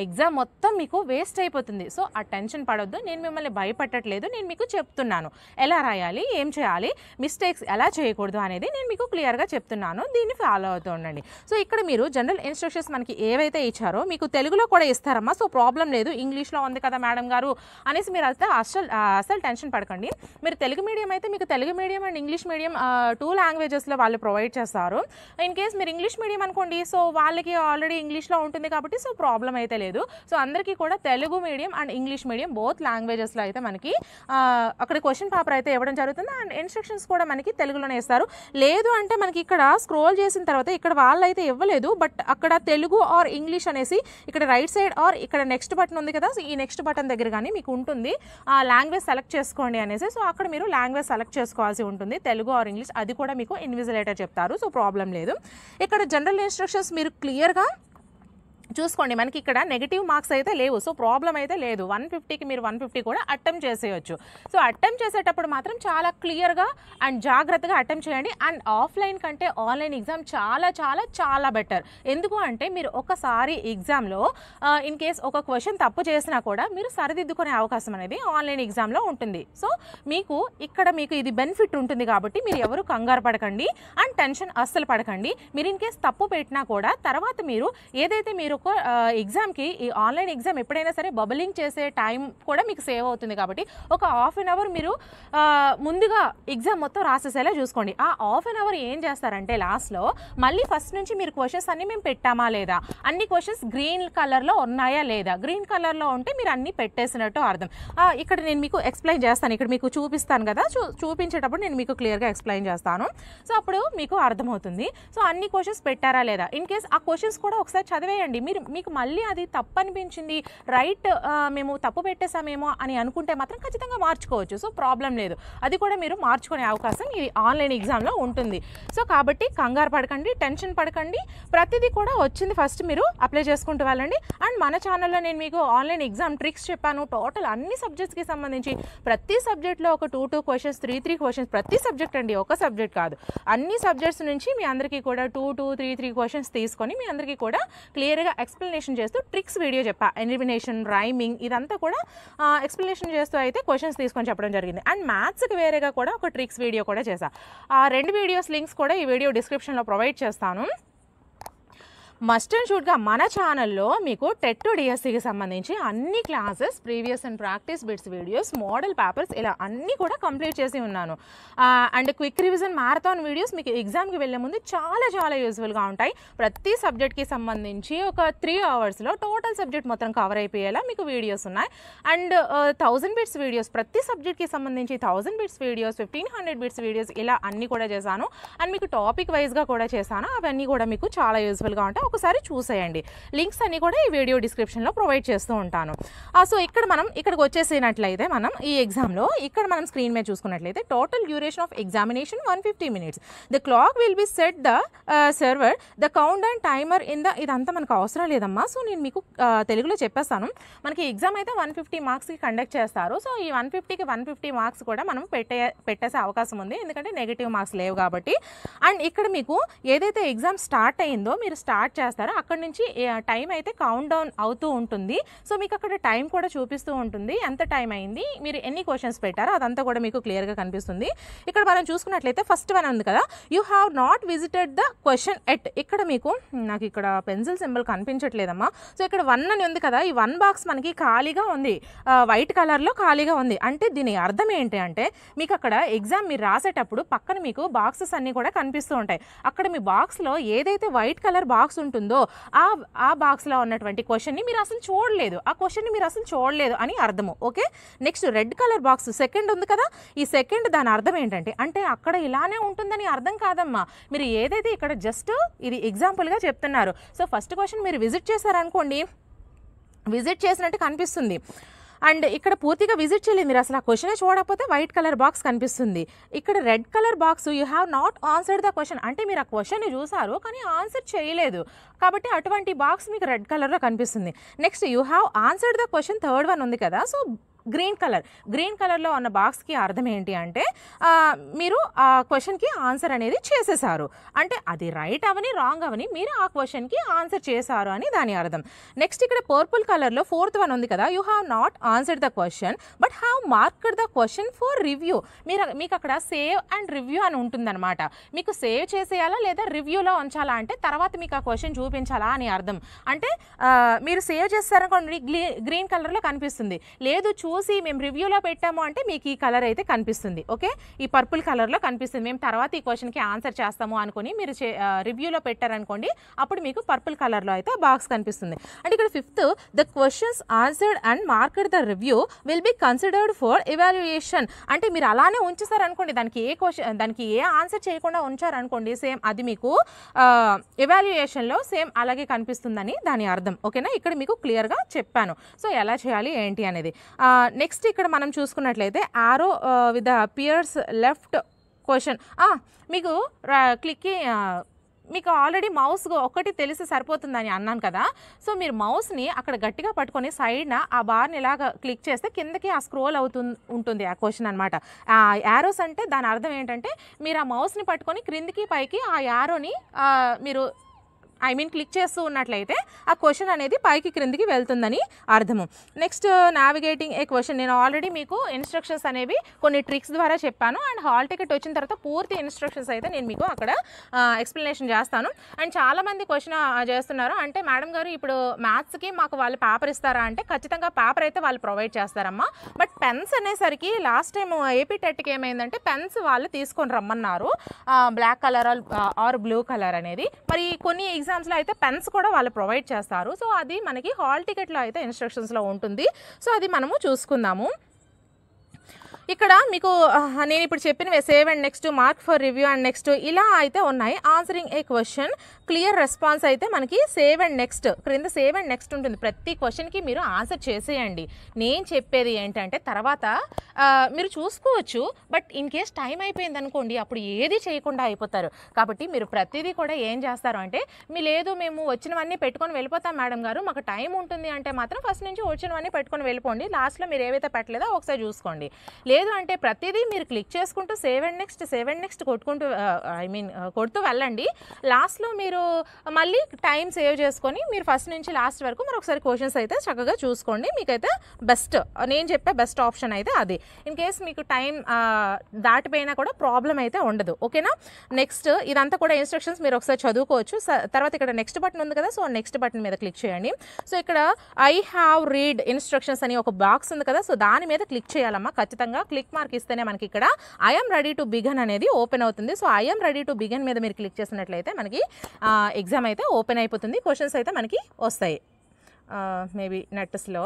ఎగ్జామ్ మొత్తం మీకు వేస్ట్ అయిపోతుంది. సో ఆ టెన్షన్ పడొద్దు, నేను మిమ్మల్ని భయపెట్టట్లేదు, నేను మీకు చెప్తున్నాను ఎలా రాయాలి, ఏం చేయాలి, మిస్టేక్స్ ఎలా చేయకూడదు అనేది నేను మీకు క్లియర్గా చెప్తున్నాను. దీన్ని ఫాలో అవుతూ ఉండండి. సో ఇక్కడ మీరు జనరల్ ఇన్స్ట్రక్షన్స్ మనకి ఏవైతే ఇచ్చారో మీకు తెలుగులో కూడా ఇస్తారమ్మా. సో ప్రాబ్లం లేదు, ఇంగ్లీష్లో ఉంది కదా మేడం గారు అనేసి మీరు అయితే అసలు టెన్షన్ పడకండి. మీరు తెలుగు మీడియం అయితే మీకు Telugu medium and English medium 2 లాంగ్వేజెస్లో వాళ్ళు ప్రొవైడ్ చేస్తారు. ఇన్ కేస్ మీరు ఇంగ్లీష్ మీడియం అనుకోండి, సో వాళ్ళకి ఆల్రెడీ ఇంగ్లీష్లో ఉంటుంది కాబట్టి సో ప్రాబ్లం అయితే లేదు. సో అందరికీ కూడా Telugu medium and English medium both లాంగ్వేజెస్లో అయితే మనకి అక్కడ క్వశ్చన్ పేపర్ అయితే ఇవ్వడం జరుగుతుంది. అండ్ ఇన్స్ట్రక్షన్స్ కూడా మనకి తెలుగులో ఇస్తారు. లేదు అంటే మనకి ఇక్కడ స్క్రోల్ చేసిన తర్వాత ఇక్కడ వాళ్ళైతే ఇవ్వలేదు, బట్ అక్కడ తెలుగు ఆర్ ఇంగ్లీష్ అనేసి ఇక్కడ రైట్ సైడ్ ఆర్ ఇక్కడ నెక్స్ట్ బటన్ ఉంది కదా, సో ఈ నెక్స్ట్ బటన్ దగ్గర కానీ మీకు ఉంటుంది ఆ లాంగ్వేజ్ సెలెక్ట్ చేసుకోండి అనేసి. సో అక్కడ మీరు లాంగ్వేజ్ సెలెక్ట్ చేసుకోవాల్సి ఉంటుంది, తెలుగు ఆర్ ఇంగ్లీష్. అది కూడా మీకు ఇన్విజిలేటర్ చెప్తారు. సో ప్రాబ్లం లేదు. ఇక్కడ జనరల్ ఇన్స్ట్రక్షన్స్ మీరు క్లియర్గా చూసుకోండి. మనకి ఇక్కడ నెగిటివ్ మార్క్స్ అయితే లేవు, సో ప్రాబ్లం అయితే లేదు. 150కి మీరు 150 కూడా అటెంప్ట్ చేసేయచ్చు. సో అటెంప్ట్ చేసేటప్పుడు మాత్రం చాలా క్లియర్గా అండ్ జాగ్రత్తగా అటెంప్ట్ చేయండి. అండ్ ఆఫ్లైన్ కంటే ఆన్లైన్ ఎగ్జామ్ చాలా చాలా చాలా బెటర్. ఎందుకు అంటే మీరు ఒకసారి ఎగ్జామ్లో ఇన్ కేస్ ఒక క్వశ్చన్ తప్పు చేసినా కూడా మీరు సరిదిద్దుకునే అవకాశం అనేది ఆన్లైన్ ఎగ్జామ్లో ఉంటుంది. సో మీకు ఇది బెనిఫిట్ ఉంటుంది కాబట్టి మీరు ఎవరు కంగారు పడకండి అండ్ టెన్షన్ అస్సలు పడకండి. మీరు ఇన్ కేస్ తప్పు పెట్టినా కూడా తర్వాత మీరు ఏదైతే మీరు ఎగ్జామ్కి ఈ ఆన్లైన్ ఎగ్జామ్ ఎప్పుడైనా సరే బబులింగ్ చేసే టైం కూడా మీకు సేవ్ అవుతుంది కాబట్టి ఒక హాఫ్ అన్ అవర్ మీరు ముందుగా ఎగ్జామ్ మొత్తం రాసేసేలా చూసుకోండి. ఆ హాఫ్ అన్ అవర్ ఏం చేస్తారంటే లాస్ట్లో మళ్ళీ ఫస్ట్ నుంచి మీరు క్వశ్చన్స్ అన్ని మేము పెట్టామా లేదా, అన్ని క్వశ్చన్స్ గ్రీన్ కలర్లో ఉన్నాయా లేదా, గ్రీన్ కలర్లో ఉంటే మీరు అన్ని పెట్టేసినట్టు అర్థం. ఇక్కడ నేను మీకు ఎక్స్ప్లెయిన్ చేస్తాను, ఇక్కడ మీకు చూపిస్తాను కదా, చూపించేటప్పుడు నేను మీకు క్లియర్గా ఎక్స్ప్లెయిన్ చేస్తాను. సో అప్పుడు మీకు అర్థమవుతుంది. సో అన్ని క్వశ్చన్స్ పెట్టారా లేదా, ఇన్ కేస్ ఆ క్వశ్చన్స్ కూడా ఒకసారి చదివేయండి. మీకు మళ్ళీ అది తప్పు అనిపించింది, రైట్ మేము తప్పు పెట్టేసామేమో అని అనుకుంటే మాత్రం ఖచ్చితంగా మార్చుకోవచ్చు. సో ప్రాబ్లం లేదు, అది కూడా మీరు మార్చుకునే అవకాశం ఈ ఆన్లైన్ ఎగ్జామ్లో ఉంటుంది. సో కాబట్టి కంగారు పడకండి, టెన్షన్ పడకండి, ప్రతిదీ కూడా వచ్చింది ఫస్ట్ మీరు అప్లై చేసుకుంటూ వెళ్ళండి. అండ్ మన ఛానల్లో నేను మీకు ఆన్లైన్ ఎగ్జామ్ ట్రిక్స్ చెప్పాను. టోటల్ అన్ని సబ్జెక్ట్స్కి సంబంధించి ప్రతి సబ్జెక్ట్లో ఒక 2 క్వశ్చన్స్, 3 క్వశ్చన్స్, ప్రతి సబ్జెక్ట్ అండి, ఒక సబ్జెక్ట్ కాదు, అన్ని సబ్జెక్ట్స్ నుంచి మీ అందరికీ కూడా 2, 3 క్వశ్చన్స్ తీసుకొని మీ అందరికీ కూడా క్లియర్గా ఎక్స్ప్లెనేషన్ చేస్తూ ట్రిక్స్ వీడియో చెప్పా. ఎలిమినేషన్, రైమింగ్ ఇదంతా కూడా ఎక్స్ప్లెనేషన్ చేస్తూ అయితే క్వశ్చన్స్ తీసుకొని చెప్పడం జరిగింది. అండ్ మ్యాథ్స్కి వేరేగా కూడా ఒక ట్రిక్స్ వీడియో కూడా చేశా. ఆ 2 వీడియోస్ లింక్స్ కూడా ఈ వీడియో డిస్క్రిప్షన్లో ప్రొవైడ్ చేస్తాను. మస్ట్ అండ్ షూడ్గా మన ఛానల్లో మీకు టెట్ డిఎస్సికి సంబంధించి అన్ని classes, previous and practice bits videos, model papers ఇలా అన్నీ కూడా కంప్లీట్ చేసి ఉన్నాను. And quick revision marathon videos మీకు ఎగ్జామ్కి వెళ్ళే ముందు చాలా చాలా యూజ్ఫుల్గా ఉంటాయి. ప్రతి సబ్జెక్ట్కి సంబంధించి ఒక 3 అవర్స్లో టోటల్ సబ్జెక్ట్ మొత్తం కవర్ అయిపోయేలా మీకు వీడియోస్ ఉన్నాయి. అండ్ 1000 బిట్స్ వీడియోస్, ప్రతి సబ్జెక్ట్కి సంబంధించి 1000 బిట్స్ వీడియోస్, 1500 బిట్స్ వీడియోస్ ఇలా అన్నీ కూడా చేశాను. అండ్ మీకు టాపిక్ వైజ్గా కూడా చేశాను. అవన్నీ కూడా మీకు చాలా యూజ్ఫుల్గా ఉంటాయి. ఒకసారి చూసేయండి. లింక్స్ అన్ని కూడా ఈ వీడియో డిస్క్రిప్షన్లో ప్రొవైడ్ చేస్తూ ఉంటాను. సో ఇక్కడ మనం ఇక్కడికి వచ్చేసినట్లయితే మనం ఈ ఎగ్జామ్లో ఇక్కడ మనం స్క్రీన్ మీద చూసుకున్నట్లయితే total duration of examination 150 minutes. The clock will be set the server the count and timer in the, ఇదంతా మనకు అవసరం లేదమ్మా. సో నేను మీకు తెలుగులో చెప్పేస్తాను. మనకి ఎగ్జామ్ అయితే 150 మార్క్స్కి కండక్ట్ చేస్తారు. సో ఈ 150కి 150 మార్క్స్ కూడా మనం పెట్టేసే అవకాశం ఉంది, ఎందుకంటే నెగిటివ్ మార్క్స్ లేవు కాబట్టి. అండ్ ఇక్కడ మీకు ఏదైతే ఎగ్జామ్ స్టార్ట్ అయిందో మీరు స్టార్ట్ చేస్తారో అక్కడ నుంచి టైం అయితే కౌంట్ డౌన్ అవుతూ ఉంటుంది. సో మీకు అక్కడ టైం కూడా చూపిస్తూ ఉంటుంది, ఎంత టైం అయింది, మీరు ఎన్ని క్వశ్చన్స్ పెట్టారో అదంతా కూడా మీకు క్లియర్గా కనిపిస్తుంది. ఇక్కడ మనం చూసుకున్నట్లయితే ఫస్ట్ వన్ ఉంది కదా, you have not visited the question at. ఇక్కడ మీకు నాకు ఇక్కడ పెన్సిల్ సింబల్ కనిపించట్లేదమ్మా. సో ఇక్కడ 1 అని ఉంది కదా, ఈ 1 బాక్స్ మనకి ఖాళీగా ఉంది, వైట్ కలర్లో ఖాళీగా ఉంది. అంటే దీని అర్థం ఏంటి అంటే మీకు అక్కడ ఎగ్జామ్ మీరు రాసేటప్పుడు పక్కన మీకు బాక్సెస్ అన్నీ కూడా కనిపిస్తూ ఉంటాయి. అక్కడ మీ బాక్స్లో ఏదైతే వైట్ కలర్ బాక్స్ ఉంటుందో ఆ బాక్స్లో ఉన్నటువంటి క్వశ్చన్ని మీరు అసలు చూడలేదు, ఆ క్వశ్చన్ని మీరు అసలు చూడలేదు అని అర్థము. Okay, next red colour box second ఉంది కదా, ఈ సెకండ్ దాని అర్థం ఏంటంటే అంటే అక్కడ ఇలానే ఉంటుందని అర్థం కాదమ్మా. మీరు ఏదైతే ఇక్కడ జస్ట్ ఇది ఎగ్జాంపుల్గా చెప్తున్నారు. సో ఫస్ట్ క్వశ్చన్ మీరు విజిట్ చేశారనుకోండి, విజిట్ చేసినట్టు కనిపిస్తుంది. అండ్ ఇక్కడ పూర్తిగా విజిట్ చేయలేదు, మీరు అసలు ఆ క్వశ్చనే చూడకపోతే వైట్ కలర్ బాక్స్ కనిపిస్తుంది. ఇక్కడ red colour box you have not answered the question, అంటే మీరు ఆ క్వశ్చన్ని చూసారు కానీ ఆన్సర్ చేయలేదు కాబట్టి అటువంటి బాక్స్ మీకు రెడ్ కలర్లో కనిపిస్తుంది. Next you have answered the question, third one ఉంది కదా, సో గ్రీన్ కలర్లో ఉన్న బాక్స్కి అర్థం ఏంటి అంటే మీరు ఆ క్వశ్చన్కి ఆన్సర్ అనేది చేసేసారు, అంటే అది రైట్ అవని రాంగ్ అవని మీరు ఆ క్వశ్చన్కి ఆన్సర్ చేశారు అని దాని అర్థం. నెక్స్ట్ ఇక్కడ పర్పుల్ కలర్లో ఫోర్త్ వన్ ఉంది కదా, you have not answered the question but have marked the question for review. మీకు అక్కడ సేవ్ అండ్ రివ్యూ అని ఉంటుందన్నమాట. మీకు సేవ్ చేసేయాలా లేదా రివ్యూలో ఉంచాలా అంటే తర్వాత మీకు ఆ క్వశ్చన్ చూపించాలా అని అర్థం. అంటే మీరు సేవ్ చేస్తారనుకోండి గ్రీన్ కలర్లో కనిపిస్తుంది, లేదు చూసి మేము రివ్యూలో పెట్టాము అంటే మీకు ఈ కలర్ అయితే కనిపిస్తుంది. ఓకే, ఈ పర్పుల్ కలర్లో కనిపిస్తుంది. మేము తర్వాత ఈ క్వశ్చన్కి ఆన్సర్ చేస్తాము అనుకుని మీరు రివ్యూలో పెట్టారనుకోండి, అప్పుడు మీకు పర్పుల్ కలర్లో అయితే బాక్స్ కనిపిస్తుంది. అంటే ఇక్కడ fifth, the questions answered and marked the review will be considered for evaluation. అంటే మీరు అలానే ఉంచేసారనుకోండి, దానికి ఏ ఆన్సర్ చేయకుండా ఉంచారనుకోండి, సేమ్ అది మీకు ఎవాల్యుయేషన్లో సేమ్ అలాగే కనిపిస్తుందని దాని అర్థం. ఓకేనా, ఇక్కడ మీకు క్లియర్గా చెప్పాను సో ఎలా చేయాలి ఏంటి అనేది. నెక్స్ట్ ఇక్కడ మనం చూసుకున్నట్లయితే ఆరో with the appears left question, మీకు మీకు ఆల్రెడీ మౌస్ ఒకటి తెలిసి సరిపోతుందని అన్నాను కదా. సో మీరు మౌస్ని అక్కడ గట్టిగా పట్టుకొని సైడ్న ఆ బార్ని ఇలాగ క్లిక్ చేస్తే కిందకి ఆ స్క్రోల్ ఉంటుంది ఆ క్వశ్చన్ అనమాట. యారోస్ అంటే దాని అర్థం ఏంటంటే మీరు ఆ మౌస్ని పట్టుకొని క్రిందికి పైకి ఆ యారోని మీరు క్లిక్ చేస్తూ ఉన్నట్లయితే ఆ క్వశ్చన్ అనేది పైకి క్రిందికి వెళ్తుందని అర్థము. నెక్స్ట్ నావిగేటింగ్ ఏ క్వశ్చన్, నేను ఆల్రెడీ మీకు ఇన్స్ట్రక్షన్స్ అనేవి కొన్ని ట్రిక్స్ ద్వారా చెప్పాను. అండ్ హాల్ టికెట్ వచ్చిన తర్వాత పూర్తి ఇన్స్ట్రక్షన్స్ అయితే నేను మీకు అక్కడ ఎక్స్ప్లెనేషన్ చేస్తాను. అండ్ చాలామంది క్వశ్చన్ చేస్తున్నారు, అంటే మేడం గారు ఇప్పుడు మ్యాథ్స్కి మాకు వాళ్ళు పేపర్ ఇస్తారా అంటే ఖచ్చితంగా పేపర్ అయితే వాళ్ళు ప్రొవైడ్ చేస్తారమ్మా. బట్ పెన్స్ అనేసరికి లాస్ట్ టైం ఏపీ టెట్కి ఏమైందంటే పెన్స్ వాళ్ళు తీసుకొని రమ్మన్నారు, black colour or blue colour అనేది. మరి కొన్ని ఎగ్జామ్స్లో అయితే పెన్స్ కూడా వాళ్ళు ప్రొవైడ్ చేస్తారు. సో అది మనకి హాల్ టికెట్లో అయితే ఇన్స్ట్రక్షన్స్లో ఉంటుంది. సో అది మనము చూసుకుందాము. ఇక్కడ మీకు నేను ఇప్పుడు చెప్పినవి save and next, mark for review and next ఇలా అయితే ఉన్నాయి. ఆన్సరింగ్ ఏ క్వశ్చన్, క్లియర్ రెస్పాన్స్ అయితే మనకి సేవ్ అండ్ నెక్స్ట్, క్రింద సేవ్ అండ్ నెక్స్ట్ ఉంటుంది. ప్రతి క్వశ్చన్కి మీరు ఆన్సర్ చేసేయండి. నేను చెప్పేది ఏంటంటే తర్వాత మీరు చూసుకోవచ్చు, బట్ ఇన్ కేస్ టైం అయిపోయింది అనుకోండి అప్పుడు ఏది చేయకుండా అయిపోతారు. కాబట్టి మీరు ప్రతిదీ కూడా ఏం చేస్తారు అంటే లేదు మేము వచ్చినవన్నీ పెట్టుకొని వెళ్ళిపోతాం మేడం గారు, మాకు టైం ఉంటుంది అంటే మాత్రం ఫస్ట్ నుంచి వచ్చినవన్నీ పెట్టుకొని వెళ్ళిపోండి. లాస్ట్లో మీరు ఏవైతే పెట్టలేదో ఒకసారి చూసుకోండి. లేదు అంటే ప్రతిదీ మీరు క్లిక్ చేసుకుంటూ సేవ్ అండ్ నెక్స్ట్ కొట్టుకుంటూ కొడుతూ వెళ్ళండి. లాస్ట్లో మీరు మళ్ళీ టైం సేవ్ చేసుకొని మీరు ఫస్ట్ నుంచి లాస్ట్ వరకు మరొకసారి క్వశ్చన్స్ అయితే చక్కగా చూసుకోండి. మీకైతే బెస్ట్, నేను చెప్పే బెస్ట్ ఆప్షన్ అయితే అది. ఇన్ కేస్ మీకు టైం దాటిపోయినా కూడా ప్రాబ్లం అయితే ఉండదు. ఓకేనా. నెక్స్ట్ ఇదంతా కూడా ఇన్స్ట్రక్షన్స్ మీరు ఒకసారి చదువుకోవచ్చు. తర్వాత ఇక్కడ నెక్స్ట్ బటన్ ఉంది కదా, సో నెక్స్ట్ బటన్ మీద క్లిక్ చేయండి. సో ఇక్కడ ఐ హ్యావ్ రీడ్ ఇన్స్ట్రక్షన్స్ అని ఒక బాక్స్ ఉంది కదా, సో దాని మీద క్లిక్ చేయాలమ్మా. ఖచ్చితంగా క్లిక్ మార్క్ ఇస్తేనే మనకి ఇక్కడ ఐఎమ్ రెడీ టు బిగన్ అనేది ఓపెన్ అవుతుంది. So I'm ready to begin మీద మీరు క్లిక్ చేసినట్లయితే మనకి ఎగ్జామ్ అయితే ఓపెన్ అయిపోతుంది. క్వశ్చన్స్ అయితే మనకి వస్తాయి. Maybe net slow.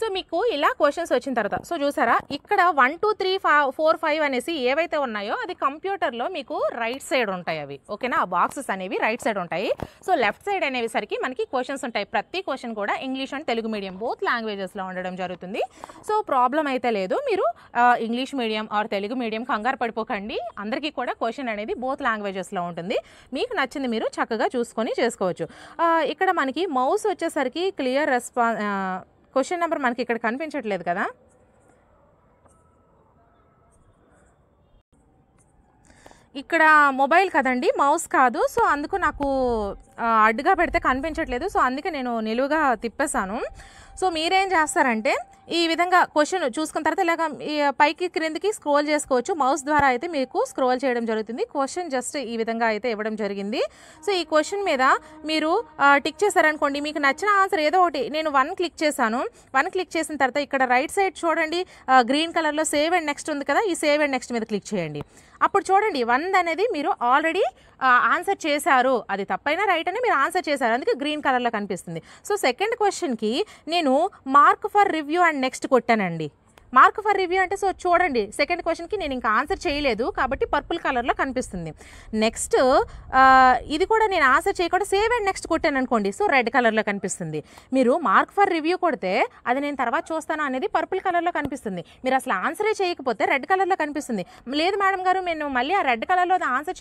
సో మీకు ఇలా క్వశ్చన్స్ వచ్చిన తర్వాత సో చూసారా ఇక్కడ 1 2 3 4 5 అనేసి ఏవైతే ఉన్నాయో అది కంప్యూటర్లో మీకు రైట్ సైడ్ ఉంటాయి అవి. ఓకేనా. ఆ బాక్సెస్ అనేవి రైట్ సైడ్ ఉంటాయి. సో లెఫ్ట్ సైడ్ అనేసరికి మనకి క్వశ్చన్స్ ఉంటాయి. ప్రతి క్వశ్చన్ కూడా English and Telugu medium both లాంగ్వేజెస్లో ఉండడం జరుగుతుంది. సో ప్రాబ్లం అయితే లేదు. మీరు English medium or Telugu medium కంగారు పడిపోకండి. అందరికీ కూడా క్వశ్చన్ అనేది బోత్ లాంగ్వేజెస్లో ఉంటుంది. మీకు నచ్చింది మీరు చక్కగా చూసుకొని చేసుకోవచ్చు. ఇక్కడ మనకి మౌస్ వచ్చేసరికి క్లియర్ క్వశ్చన్ నెంబర్ మనకి ఇక్కడ కనిపించట్లేదు కదా. ఇక్కడ మొబైల్ కదండి, మౌస్ కాదు. సో అందుకు నాకు అడ్డుగా పెడితే కనిపించట్లేదు. సో అందుకే నేను నిలువుగా తిప్పేశాను. సో మీరేం చేస్తారంటే ఈ విధంగా క్వశ్చన్ చూసుకున్న తర్వాత ఇలాగ పైకి క్రిందికి స్క్రోల్ చేసుకోవచ్చు. మౌస్ ద్వారా అయితే మీకు స్క్రోల్ చేయడం జరుగుతుంది. క్వశ్చన్ జస్ట్ ఈ విధంగా అయితే ఇవ్వడం జరిగింది. సో ఈ క్వశ్చన్ మీద మీరు టిక్ చేశారనుకోండి, మీకు నచ్చిన ఆన్సర్ ఏదో ఒకటి. నేను 1 క్లిక్ చేశాను. 1 క్లిక్ చేసిన తర్వాత ఇక్కడ రైట్ సైడ్ చూడండి గ్రీన్ కలర్లో సేవ్ అండ్ నెక్స్ట్ ఉంది కదా, ఈ సేవ్ అండ్ నెక్స్ట్ మీద క్లిక్ చేయండి. అప్పుడు చూడండి 1 అనేది మీరు ఆల్రెడీ ఆన్సర్ చేశారు. అది తప్పైనా రైట్ అని మీరు ఆన్సర్ చేశారు, అందుకే గ్రీన్ కలర్లో కనిపిస్తుంది. సో సెకండ్ క్వశ్చన్కి నేను mark for review and next కొట్టానండి. మార్క్ ఫర్ రివ్యూ అంటే సో చూడండి సెకండ్ క్వశ్చన్కి నేను ఇంకా ఆన్సర్ చేయలేదు కాబట్టి పర్పుల్ కలర్లో కనిపిస్తుంది. నెక్స్ట్ ఇది కూడా నేను ఆన్సర్ చేయకుండా సేవ్ అండ్ నెక్స్ట్ కొట్టాను అనుకోండి, సో రెడ్ కలర్లో కనిపిస్తుంది. మీరు మార్క్ ఫర్ రివ్యూ కొడితే అది నేను తర్వాత చూస్తాను అనేది పర్పుల్ కలర్లో కనిపిస్తుంది. మీరు అసలు ఆన్సరే చేయకపోతే రెడ్ కలర్లో కనిపిస్తుంది. లేదు మేడం గారు నేను మళ్ళీ ఆ రెడ్ కలర్లో ఆన్సర్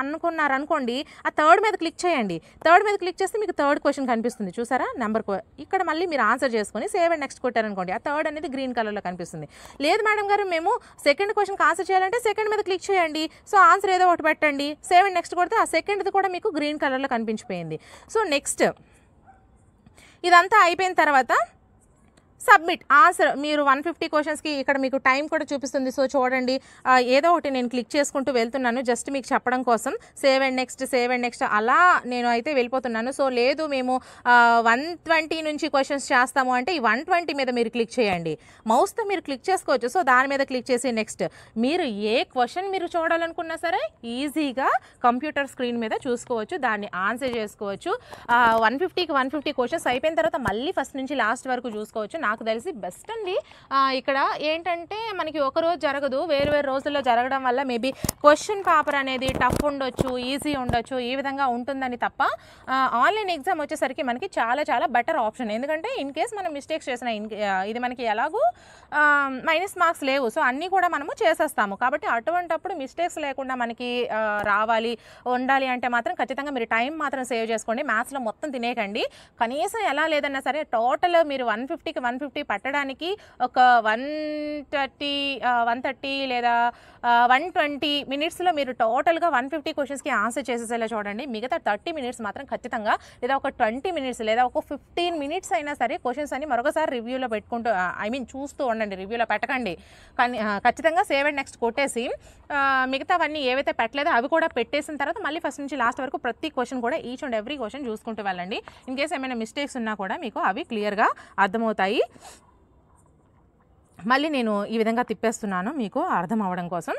అనుకున్నారనుకోండి, ఆ థర్డ్ మీద క్లిక్ చేయండి. థర్డ్ మీద క్లిక్ చేస్తే మీకు థర్డ్ క్వశ్చన్ కనిపిస్తుంది. చూసారా నెంబర్. ఇక్కడ మళ్ళీ మీరు ఆన్సర్ చేసుకొని సేవ్ అండ్ నెక్స్ట్ కొట్టారనుకోండి, ఆ థర్డ్ అనేది గ్రీన్ కలర్లో కనిపిస్తుంది. లేదు మేడం గారు మేము సెకండ్ క్వశ్చన్కి ఆన్సర్ చేయాలంటే సెకండ్ మీద క్లిక్ చేయండి. సో ఆన్సర్ ఏదో ఒకటి పెట్టండి. సేవ్ అండ్ నెక్స్ట్ కొడితే ఆ సెకండ్ది కూడా మీకు గ్రీన్ కలర్లో కనిపించిపోయింది. సో నెక్స్ట్ ఇదంతా అయిపోయిన తర్వాత సబ్మిట్ ఆన్సర్. మీరు 150 క్వశ్చన్స్కి ఇక్కడ మీకు టైం కూడా చూపిస్తుంది. సో చూడండి ఏదో ఒకటి నేను క్లిక్ చేసుకుంటూ వెళ్తున్నాను జస్ట్ మీకు చెప్పడం కోసం. సేవ్ అండ్ నెక్స్ట్ అలా నేను అయితే వెళ్ళిపోతున్నాను. సో లేదు మేము 120 నుంచి క్వశ్చన్స్ చేస్తాము అంటే ఈ 120 మీద మీరు క్లిక్ చేయండి. మౌస్తో మీరు క్లిక్ చేసుకోవచ్చు. సో దాని మీద క్లిక్ చేసి నెక్స్ట్ మీరు ఏ క్వశ్చన్ మీరు చూడాలనుకున్నా సరే ఈజీగా కంప్యూటర్ స్క్రీన్ మీద చూసుకోవచ్చు, దాన్ని ఆన్సర్ చేసుకోవచ్చు. 150కి 150 క్వశ్చన్స్ అయిపోయిన తర్వాత మళ్ళీ ఫస్ట్ నుంచి లాస్ట్ వరకు చూసుకోవచ్చు. నాకు తెలిసి బెస్ట్ అండి. ఇక్కడ ఏంటంటే మనకి ఒక రోజు జరగదు, వేరు రోజుల్లో జరగడం వల్ల మేబీ క్వశ్చన్ పేపర్ అనేది టఫ్ ఉండొచ్చు, ఈజీ ఉండొచ్చు, ఈ విధంగా ఉంటుందని తప్ప ఆన్లైన్ ఎగ్జామ్ వచ్చేసరికి మనకి చాలా చాలా బెటర్ ఆప్షన్. ఎందుకంటే ఇన్ కేస్ మనం మిస్టేక్స్ చేసిన ఇది మనకి ఎలాగూ మైనస్ మార్క్స్ లేవు. సో అన్నీ కూడా మనము చేసేస్తాము. కాబట్టి అటువంటప్పుడు మిస్టేక్స్ లేకుండా మనకి ఉండాలి అంటే మాత్రం ఖచ్చితంగా మీరు టైం మాత్రం సేవ్ చేసుకోండి. మ్యాథ్స్లో మొత్తం తినేకండి. కనీసం ఎలా లేదన్నా సరే టోటల్ మీరు 150కి 150 పట్టడానికి ఒక 130 లేదా 120 మినిట్స్లో మీరు టోటల్గా 150 క్వశ్చన్స్కి ఆన్సర్ చేసేసేలా చూడండి. మిగతా 30 మినిట్స్ మాత్రం ఖచ్చితంగా లేదా ఒక 20 మినిట్స్ లేదా ఒక 15 మినిట్స్ అయినా సరే క్వశ్చన్స్ అన్ని మరొకసారి రివ్యూలో పెట్టుకుంటూ చూస్తూ ఉండండి. రివ్యూలో పెట్టకండి. కానీ ఖచ్చితంగా సేవ్ అండ్ నెక్స్ట్ కొట్టేసి మిగతావన్నీ ఏవైతే పెట్టలేదో అవి కూడా పెట్టేసిన తర్వాత మళ్ళీ ఫస్ట్ నుంచి లాస్ట్ వరకు ప్రతి క్వశ్చన్ కూడా ఈచ్ అండ్ ఎవ్రీ క్వశ్చన్ చూసుకుంటూ వెళ్ళండి. ఇన్ కేస్ ఏమైనా మిస్టేక్స్ ఉన్నా కూడా మీకు అవి క్లియర్గా అర్థమవుతాయి. మళ్ళీ నేను ఈ విధంగా తిప్పేస్తున్నాను మీకు అర్థం అవ్వడం కోసం.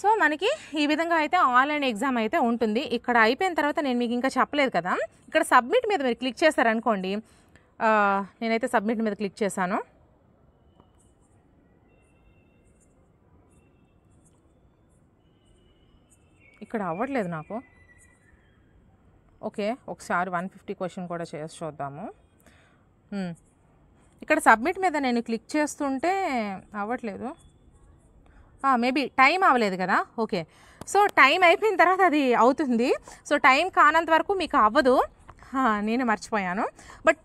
సో మనకి ఈ విధంగా అయితే ఆన్లైన్ ఎగ్జామ్ అయితే ఉంటుంది. ఇక్కడ అయిపోయిన తర్వాత నేను మీకు ఇంకా చెప్పలేదు కదా, ఇక్కడ సబ్మిట్ మీద మీరు క్లిక్ చేశారనుకోండి. నేనైతే సబ్మిట్ మీద క్లిక్ చేశాను. ఇక్కడ అవ్వట్లేదు నాకు. ఓకే, ఒకసారి 150 క్వశ్చన్ కూడా చేసి చూద్దాము. ఇక్కడ సబ్మిట్ మీద నేను క్లిక్ చేస్తుంటే అవ్వట్లేదు. మేబీ టైం అవ్వలేదు కదా. ఓకే, సో టైం అయిపోయిన తర్వాత అది అవుతుంది. సో టైం కానంత వరకు మీకు అవ్వదు. నేను మర్చిపోయాను. బట్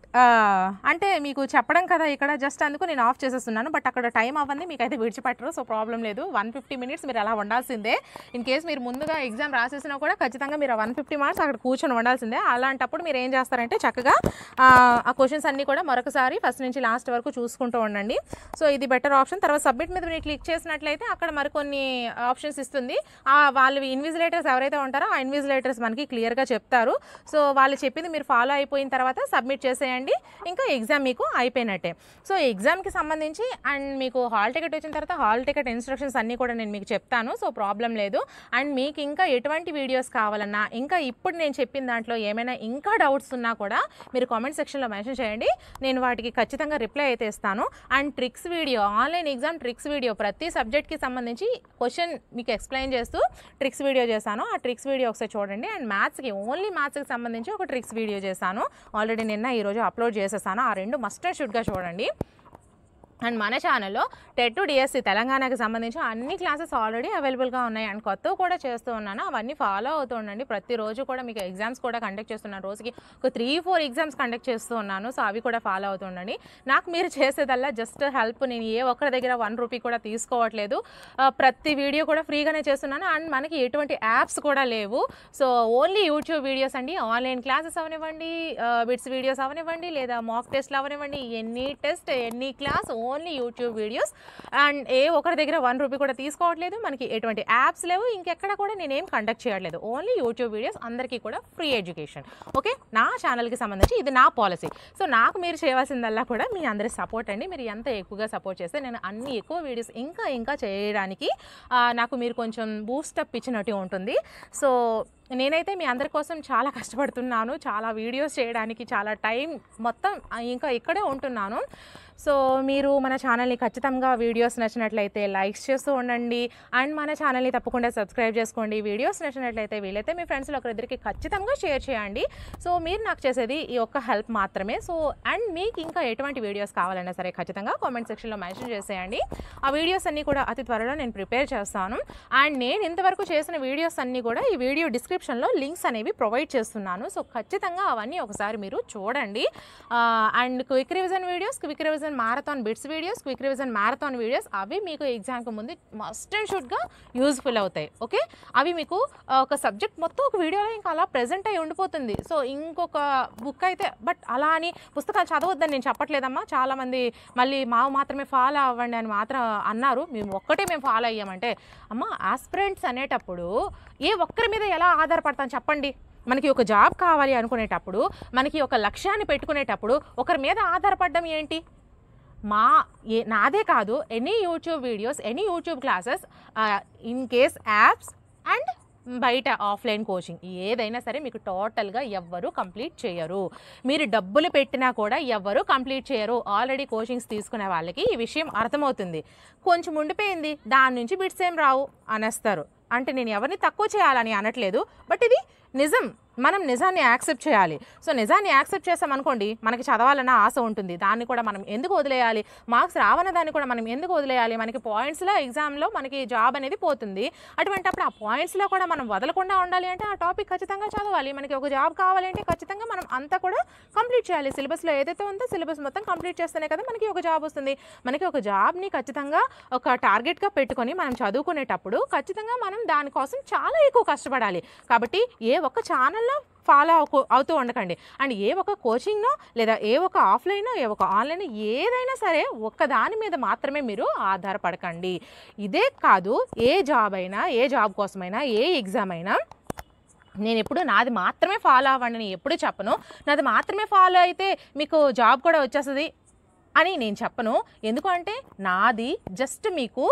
అంటే మీకు చెప్పడం కదా ఇక్కడ, జస్ట్ అందుకు నేను ఆఫ్ చేసేస్తున్నాను. బట్ అక్కడ టైం అవ్వండి, మీకు అయితే విడిచిపెట్టరు. సో ప్రాబ్లం లేదు. 150 మినిట్స్ మీరు అలా ఉండాల్సిందే. ఇన్ కేస్ మీరు ముందుగా ఎగ్జామ్ రాసేసినా కూడా ఖచ్చితంగా మీరు 150 మార్క్స్ అక్కడ కూర్చొని ఉండాల్సిందే. అలాంటప్పుడు మీరు ఏం చేస్తారంటే చక్కగా ఆ క్వశ్చన్స్ అన్నీ కూడా మరొకసారి ఫస్ట్ నుంచి లాస్ట్ వరకు చూసుకుంటూ ఉండండి. సో ఇది బెటర్ ఆప్షన్. తర్వాత సబ్మిట్ మీద మీరు క్లిక్ చేసినట్లయితే అక్కడ మరికొన్ని ఆప్షన్స్ ఇస్తుంది. వాళ్ళు ఇన్విజిలేటర్స్ ఎవరైతే ఉంటారో ఆ ఇన్విజిలేటర్స్ మనకి క్లియర్గా చెప్తారు. సో వాళ్ళు చెప్పింది మీరు ఫాలో అయిపోయిన తర్వాత సబ్మిట్ చేసేయండి, ఇంకా ఎగ్జామ్ మీకు అయిపోయినట్టే. సో ఎగ్జామ్కి సంబంధించి అండ్ మీకు హాల్ టికెట్ వచ్చిన తర్వాత హాల్ టికెట్ ఇన్స్ట్రక్షన్స్ అన్నీ కూడా నేను మీకు చెప్తాను. సో ప్రాబ్లం లేదు. అండ్ మీకు ఇంకా ఎటువంటి వీడియోస్ కావాలన్నా, ఇంకా ఇప్పుడు నేను చెప్పిన దాంట్లో ఏమైనా ఇంకా డౌట్స్ ఉన్నా కూడా మీరు కామెంట్ సెక్షన్లో మెన్షన్ చేయండి. నేను వాటికి ఖచ్చితంగా రిప్లై అయితే ఇస్తాను. And tricks video, online exam tricks video, ప్రతి సబ్జెక్ట్కి సంబంధించి క్వశ్చన్ మీకు ఎక్స్ప్లెయిన్ చేస్తూ ట్రిక్స్ వీడియో చేశాను. ఆ ట్రిక్స్ వీడియో ఒకసారి చూడండి. అండ్ మ్యాథ్స్కి, ఓన్లీ మ్యాథ్స్కి సంబంధించి ఒక ట్రిక్స్ వీడియో చేశాను. ఆల్రెడీ నిన్న ఈరోజు అప్లోడ్ చేసేసాను. ఆ రెండు మస్ట్ అండ్ షుడ్గా చూడండి. అండ్ మన ఛానల్లో టెట్ టు డిఎస్సి తెలంగాణకి సంబంధించి అన్ని క్లాసెస్ ఆల్రెడీ అవైలబుల్గా ఉన్నాయి. అండ్ కొత్తవి కూడా చేస్తూ ఉన్నాను. అవన్నీ ఫాలో అవుతూ ఉండండి. ప్రతిరోజు కూడా మీకు ఎగ్జామ్స్ కూడా కండక్ట్ చేస్తున్నాను. రోజుకి ఒక 3-4 ఎగ్జామ్స్ కండక్ట్ చేస్తూ ఉన్నాను. సో అవి కూడా ఫాలో అవుతూ ఉండండి. నాకు మీరు చేసేదల్లా జస్ట్ హెల్ప్. నేను ఏ ఒక్కరి దగ్గర 1 రూపీ కూడా తీసుకోవట్లేదు. ప్రతి వీడియో కూడా ఫ్రీగానే చేస్తున్నాను. అండ్ మనకి ఎటువంటి యాప్స్ కూడా లేవు. సో ఓన్లీ యూట్యూబ్ వీడియోస్ అండి. ఆన్లైన్ క్లాసెస్ అవనివ్వండి, బిట్స్ వీడియోస్ అవనివ్వండి, లేదా మాక్ టెస్ట్లు అవనివ్వండి, any test, any class, only YouTube videos. And ఏ ఒకరి దగ్గర 1 రూపీ కూడా తీసుకోవట్లేదు. మనకి ఎటువంటి యాప్స్ లేవు. ఇంకెక్కడ కూడా నేనేం కండక్ట్ చేయట్లేదు. ఓన్లీ యూట్యూబ్ వీడియోస్, అందరికీ కూడా ఫ్రీ ఎడ్యుకేషన్. ఓకే, నా ఛానల్కి సంబంధించి ఇది నా పాలసీ. సో నాకు మీరు చేయవలసిందల్లా కూడా మీ అందరి సపోర్ట్ అండి. మీరు ఎంత ఎక్కువగా సపోర్ట్ చేస్తే నేను అన్ని ఎక్కువ వీడియోస్ ఇంకా చేయడానికి నాకు మీరు కొంచెం బూస్టప్ ఇచ్చినట్టు ఉంటుంది. సో నేనైతే మీ అందరి కోసం చాలా కష్టపడుతున్నాను. చాలా వీడియోస్ చేయడానికి చాలా టైం మొత్తం ఇంకా ఇక్కడే ఉంటున్నాను. సో మీరు మన ఛానల్ని ఖచ్చితంగా వీడియోస్ నచ్చినట్లయితే లైక్స్ చేస్తూ ఉండండి. అండ్ మన ఛానల్ని తప్పకుండా సబ్స్క్రైబ్ చేసుకోండి. వీడియోస్ నచ్చినట్లయితే వీలైతే మీ ఫ్రెండ్స్లో ఒకరిద్దరికి ఖచ్చితంగా షేర్ చేయండి. సో మీరు నాకు చేసేది ఈ ఒక్క హెల్ప్ మాత్రమే. సో అండ్ మీకు ఇంకా ఎటువంటి వీడియోస్ కావాలన్నా సరే ఖచ్చితంగా కామెంట్ సెక్షన్లో మెన్షన్ చేసేయండి. ఆ వీడియోస్ అన్నీ కూడా అతి త్వరలో నేను ప్రిపేర్ చేస్తాను. అండ్ నేను ఇంతవరకు చేసిన వీడియోస్ అన్నీ కూడా ఈ వీడియో డిస్క్రిప్షన్లో లింక్స్ అనేవి ప్రొవైడ్ చేస్తున్నాను. సో ఖచ్చితంగా అవన్నీ ఒకసారి మీరు చూడండి. And quick revision videos, quick revision marathon bits videos, quick revision marathon videos అవి మీకు ఎగ్జామ్కి ముందు మస్ట్ అండ్ షుడ్గా యూజ్ఫుల్ అవుతాయి. ఓకే, అవి మీకు ఒక సబ్జెక్ట్ మొత్తం ఒక వీడియోలో ఇంకా అలా ప్రెజెంట్ అయ్యి ఉండిపోతుంది. సో ఇంకొక బుక్ అయితే, బట్ అలా అని పుస్తకాలు చదవద్దని నేను చెప్పట్లేదమ్మా. చాలామంది మళ్ళీ మాత్రమే ఫాలో అవ్వండి అని మాత్రం అన్నారు. మేము ఒక్కటే మేము ఫాలో అయ్యామంటే, అమ్మ ఆస్పిరెంట్స్ అనేటప్పుడు ఏ ఒక్కరి మీద ఎలా ఆధారపడతాను చెప్పండి. మనకి ఒక జాబ్ కావాలి అనుకునేటప్పుడు, మనకి ఒక లక్ష్యాన్ని పెట్టుకునేటప్పుడు ఒకరి మీద ఆధారపడడం ఏంటి? నాదే కాదు, any YouTube videos, any YouTube classes, in case apps and బయట ఆఫ్లైన్ కోచింగ్ ఏదైనా సరే మీకు టోటల్గా ఎవ్వరూ కంప్లీట్ చేయరు. మీరు డబ్బులు పెట్టినా కూడా ఎవ్వరూ కంప్లీట్ చేయరు. ఆల్రెడీ కోచింగ్స్ తీసుకునే వాళ్ళకి ఈ విషయం అర్థమవుతుంది. కొంచెం ఉండిపోయింది, దాని నుంచి బిట్స్ ఏం రావు అనేస్తారు. అంటే నేను ఎవరిని తక్కువ చేయాలని అనట్లేదు, బట్ ఇది నిజం. మనం నిజాన్ని యాక్సెప్ట్ చేయాలి. సో నిజాన్ని యాక్సెప్ట్ చేసామనుకోండి, మనకి చదవాలన్న ఆశ ఉంటుంది. దాన్ని కూడా మనం ఎందుకు వదిలేయాలి? మార్క్స్ రావన్న దాన్ని కూడా మనం ఎందుకు వదిలేయాలి? మనకి పాయింట్స్లో ఎగ్జామ్లో మనకి జాబ్ అనేది పోతుంది. అటువంటిప్పుడు ఆ పాయింట్స్లో కూడా మనం వదలకుండా ఉండాలి అంటే ఆ టాపిక్ ఖచ్చితంగా చదవాలి. మనకి ఒక జాబ్ కావాలంటే ఖచ్చితంగా మనం అంతా కూడా కంప్లీట్ చేయాలి. సిలబస్లో ఏదైతే ఉందో సిలబస్ మొత్తం కంప్లీట్ చేస్తేనే కదా మనకి ఒక జాబ్ వస్తుంది. మనకి ఒక జాబ్ని ఖచ్చితంగా ఒక టార్గెట్గా పెట్టుకొని మనం చదువుకునేటప్పుడు ఖచ్చితంగా మనం దానికోసం చాలా ఎక్కువ కష్టపడాలి. కాబట్టి ఏ ఒక్క ఛానల్లో ఫాలో అవుతూ ఉండకండి. అండ్ ఏ ఒక కోచింగ్నో లేదా ఏ ఒక ఆఫ్లైనో ఏ ఒక ఆన్లైన్ ఏదైనా సరే ఒక్క దాని మీద మాత్రమే మీరు ఆధారపడకండి. ఇదే కాదు, ఏ జాబ్ అయినా, ఏ జాబ్ కోసమైనా, ఏ ఎగ్జామ్ అయినా నేను ఎప్పుడు నాది మాత్రమే ఫాలో అవ్వండి అని ఎప్పుడు చెప్పను. నాది మాత్రమే ఫాలో అయితే మీకు జాబ్ కూడా వచ్చేస్తుంది అని నేను చెప్పను. ఎందుకంటే నాది జస్ట్ మీకు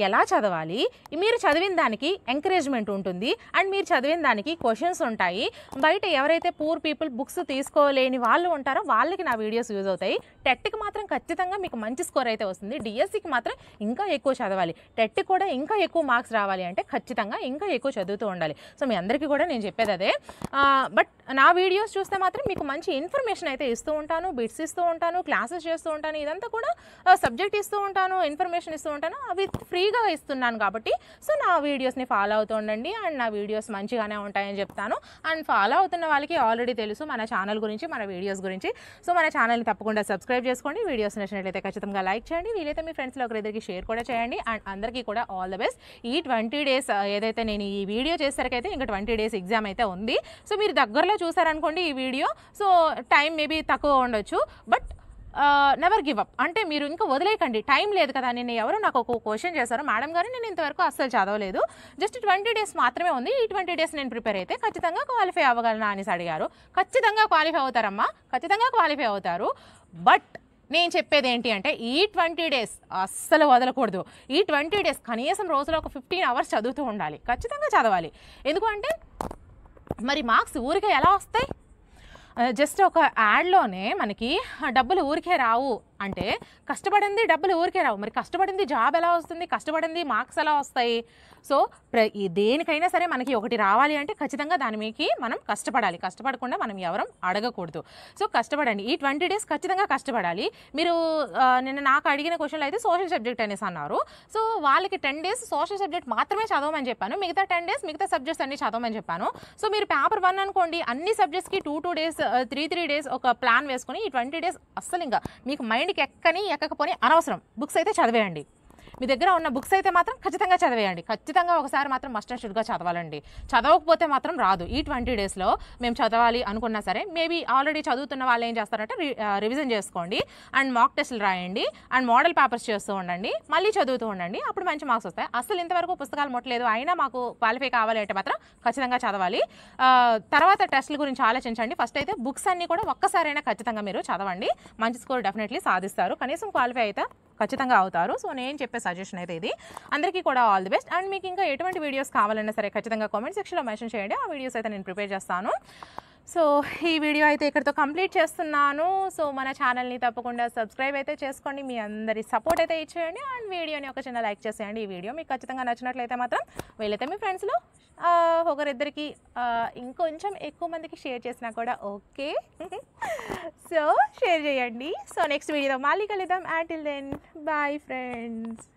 ఎలా చదవాలి, మీరు చదివిన దానికి ఎంకరేజ్మెంట్ ఉంటుంది అండ్ మీరు చదివిన దానికి క్వశ్చన్స్ ఉంటాయి. బయట ఎవరైతే పూర్ పీపుల్ బుక్స్ తీసుకోలేని వాళ్ళు ఉంటారో వాళ్ళకి నా వీడియోస్ యూజ్ అవుతాయి. టెట్కి మాత్రం ఖచ్చితంగా మీకు మంచి స్కోర్ అయితే వస్తుంది. డిఎస్సికి మాత్రం ఇంకా ఎక్కువ చదవాలి. టెట్కి కూడా ఇంకా ఎక్కువ మార్క్స్ రావాలి అంటే ఖచ్చితంగా ఇంకా ఎక్కువ చదువుతూ ఉండాలి. సో మీ అందరికీ కూడా నేను చెప్పేది అదే. బట్ నా వీడియోస్ చూస్తే మాత్రం మీకు మంచి ఇన్ఫర్మేషన్ అయితే ఇస్తూ ఉంటాను, బిట్స్ ఇస్తూ ఉంటాను, క్లాసెస్ చేస్తూ ఉంటాను, ఇదంతా కూడా సబ్జెక్ట్ ఇస్తూ ఉంటాను, ఇన్ఫర్మేషన్ ఇస్తూ ఉంటాను. అవి ఫ్రీగా ఇస్తున్నాను కాబట్టి సో నా వీడియోస్ని ఫాలో అవుతూ ఉండండి అండ్ నా వీడియోస్ మంచిగానే ఉంటాయని చెప్తాను. అండ్ ఫాలో అవుతున్న వాళ్ళకి ఆల్రెడీ తెలుసు మన ఛానల్ గురించి, మన వీడియోస్ గురించి. సో మన ఛానల్ని తప్పకుండా సబ్స్క్రైబ్ చేసుకోండి. వీడియోస్ నచ్చినట్లయితే ఖచ్చితంగా లైక్ చేయండి. వీలైతే మీ ఫ్రెండ్స్లో ఒకరిద్దరికి షేర్ కూడా చేయండి. అండ్ అందరికీ కూడా ఆల్ ద బెస్ట్. ఈ 20 days ఏదైతే నేను ఈ వీడియో చేసేసరికైతే ఇంకా 20 days ఎగ్జామ్ అయితే ఉంది. సో మీరు దగ్గరలో చూసారనుకోండి ఈ వీడియో, సో టైం మేబీ తక్కువ ఉండొచ్చు, బట్ నెవర్ గివ్ అప్. అంటే మీరు ఇంకా వదిలేయకండి, టైం లేదు కదా. నేను ఎవరో నాకు ఒక క్వశ్చన్ చేశారు, మేడం గారు నేను ఇంతవరకు అస్సలు చదవలేదు, జస్ట్ 20 days మాత్రమే ఉంది, ఈ 20 days నేను ప్రిపేర్ అయితే ఖచ్చితంగా క్వాలిఫై అవ్వగలనా అనేసి అడిగారు. ఖచ్చితంగా క్వాలిఫై అవుతారమ్మా, ఖచ్చితంగా క్వాలిఫై అవుతారు. బట్ నేను చెప్పేది ఏంటి అంటే ఈ 20 days అస్సలు వదలకూడదు. ఈ 20 days కనీసం రోజులో ఒక 15 hours చదువుతూ ఉండాలి, ఖచ్చితంగా చదవాలి. ఎందుకంటే మరి మార్క్స్ ఊరికే ఎలా వస్తాయి? జస్ట్ ఒక యాడ్లోనే మనకి డబ్బులు ఊరికే రావు అంటే కష్టపడింది డబ్బులు ఊరికే రావు. మరి కష్టపడింది జాబ్ ఎలా వస్తుంది, కష్టపడింది మార్క్స్ ఎలా వస్తాయి? సో దేనికైనా సరే మనకి ఒకటి రావాలి అంటే ఖచ్చితంగా దాని మీకి మనం కష్టపడాలి. కష్టపడకుండా మనం ఎవరం అడగకూడదు. సో కష్టపడండి, ఈ 20 days ఖచ్చితంగా కష్టపడాలి. మీరు నిన్న నాకు అడిగిన క్వశ్చన్లు అయితే సోషల్ సబ్జెక్ట్ అనేసి అన్నారు. సో వాళ్ళకి 10 days సోషల్ సబ్జెక్ట్ మాత్రమే చదవమని చెప్పాను, మిగతా 10 days మిగతా సబ్జెక్ట్స్ అన్ని చదవమని చెప్పాను. సో మీరు పేపర్ 1 అనుకోండి, అన్ని సబ్జెక్ట్స్కి 2 days 3 days ఒక ప్లాన్ వేసుకొని ఈ 20 days అస్సలు ఇంకా మీకు మైండ్కి ఎక్కకపోని అనవసరం బుక్స్ అయితే చదివేయండి. మీ దగ్గర ఉన్న బుక్స్ అయితే మాత్రం ఖచ్చితంగా చదివేయండి. ఖచ్చితంగా ఒకసారి మాత్రం మస్ట్ అండ్ షుడ్గా చదవాలండి. చదవకపోతే మాత్రం రాదు. ఈ 20 daysలో మేము చదవాలి అనుకున్నా సరే మేబీ ఆల్రెడీ చదువుతున్న వాళ్ళు ఏం చేస్తారంటే రివిజన్ చేసుకోండి అండ్ మాక్ టెస్టులు రాయండి అండ్ మోడల్ పేపర్స్ చేస్తూ ఉండండి, మళ్ళీ చదువుతూ ఉండండి, అప్పుడు మంచి మార్క్స్ వస్తాయి. అసలు ఇంతవరకు పుస్తకాలు ముట్టలేదు అయినా మాకు క్వాలిఫై కావాలి అంటే మాత్రం ఖచ్చితంగా చదవాలి. తర్వాత టెస్టుల గురించి ఆలోచించండి. ఫస్ట్ అయితే బుక్స్ అన్నీ కూడా ఒక్కసారైనా ఖచ్చితంగా మీరు చదవండి, మంచి స్కోర్ డెఫినెట్లీ సాధిస్తారు, కనీసం క్వాలిఫై అయితే ఖచ్చితంగా అవుతారు. సో నేను చెప్పే సజెషన్ అయితే ఇది. అందరికీ కూడా ఆల్ ది బెస్ట్. అండ్ మీకు ఇంకా ఎటువంటి వీడియోస్ కావాలన్నా సరే ఖచ్చితంగా కామెంట్ సెక్షన్లో మెన్షన్ చేయండి, ఆ వీడియోస్ అయితే నేను ప్రిపేర్ చేస్తాను. సో ఈ వీడియో అయితే ఇక్కడితో కంప్లీట్ చేస్తున్నాను. సో మన ఛానల్ని తప్పకుండా సబ్స్క్రైబ్ అయితే చేసుకోండి, మీ అందరి సపోర్ట్ అయితే ఇచ్చేయండి అండ్ వీడియోని ఒక చిన్న లైక్ చేసేయండి. ఈ వీడియో మీకు ఖచ్చితంగా నచ్చినట్లయితే మాత్రం వీలైతే మీ ఫ్రెండ్స్లో ఒకరిద్దరికి ఇంకొంచెం ఎక్కువ మందికి షేర్ చేసినా కూడా ఓకే. సో షేర్ చేయండి. సో నెక్స్ట్ వీడియోలో మళ్ళీ కలుద్దాం. Until then bye friends.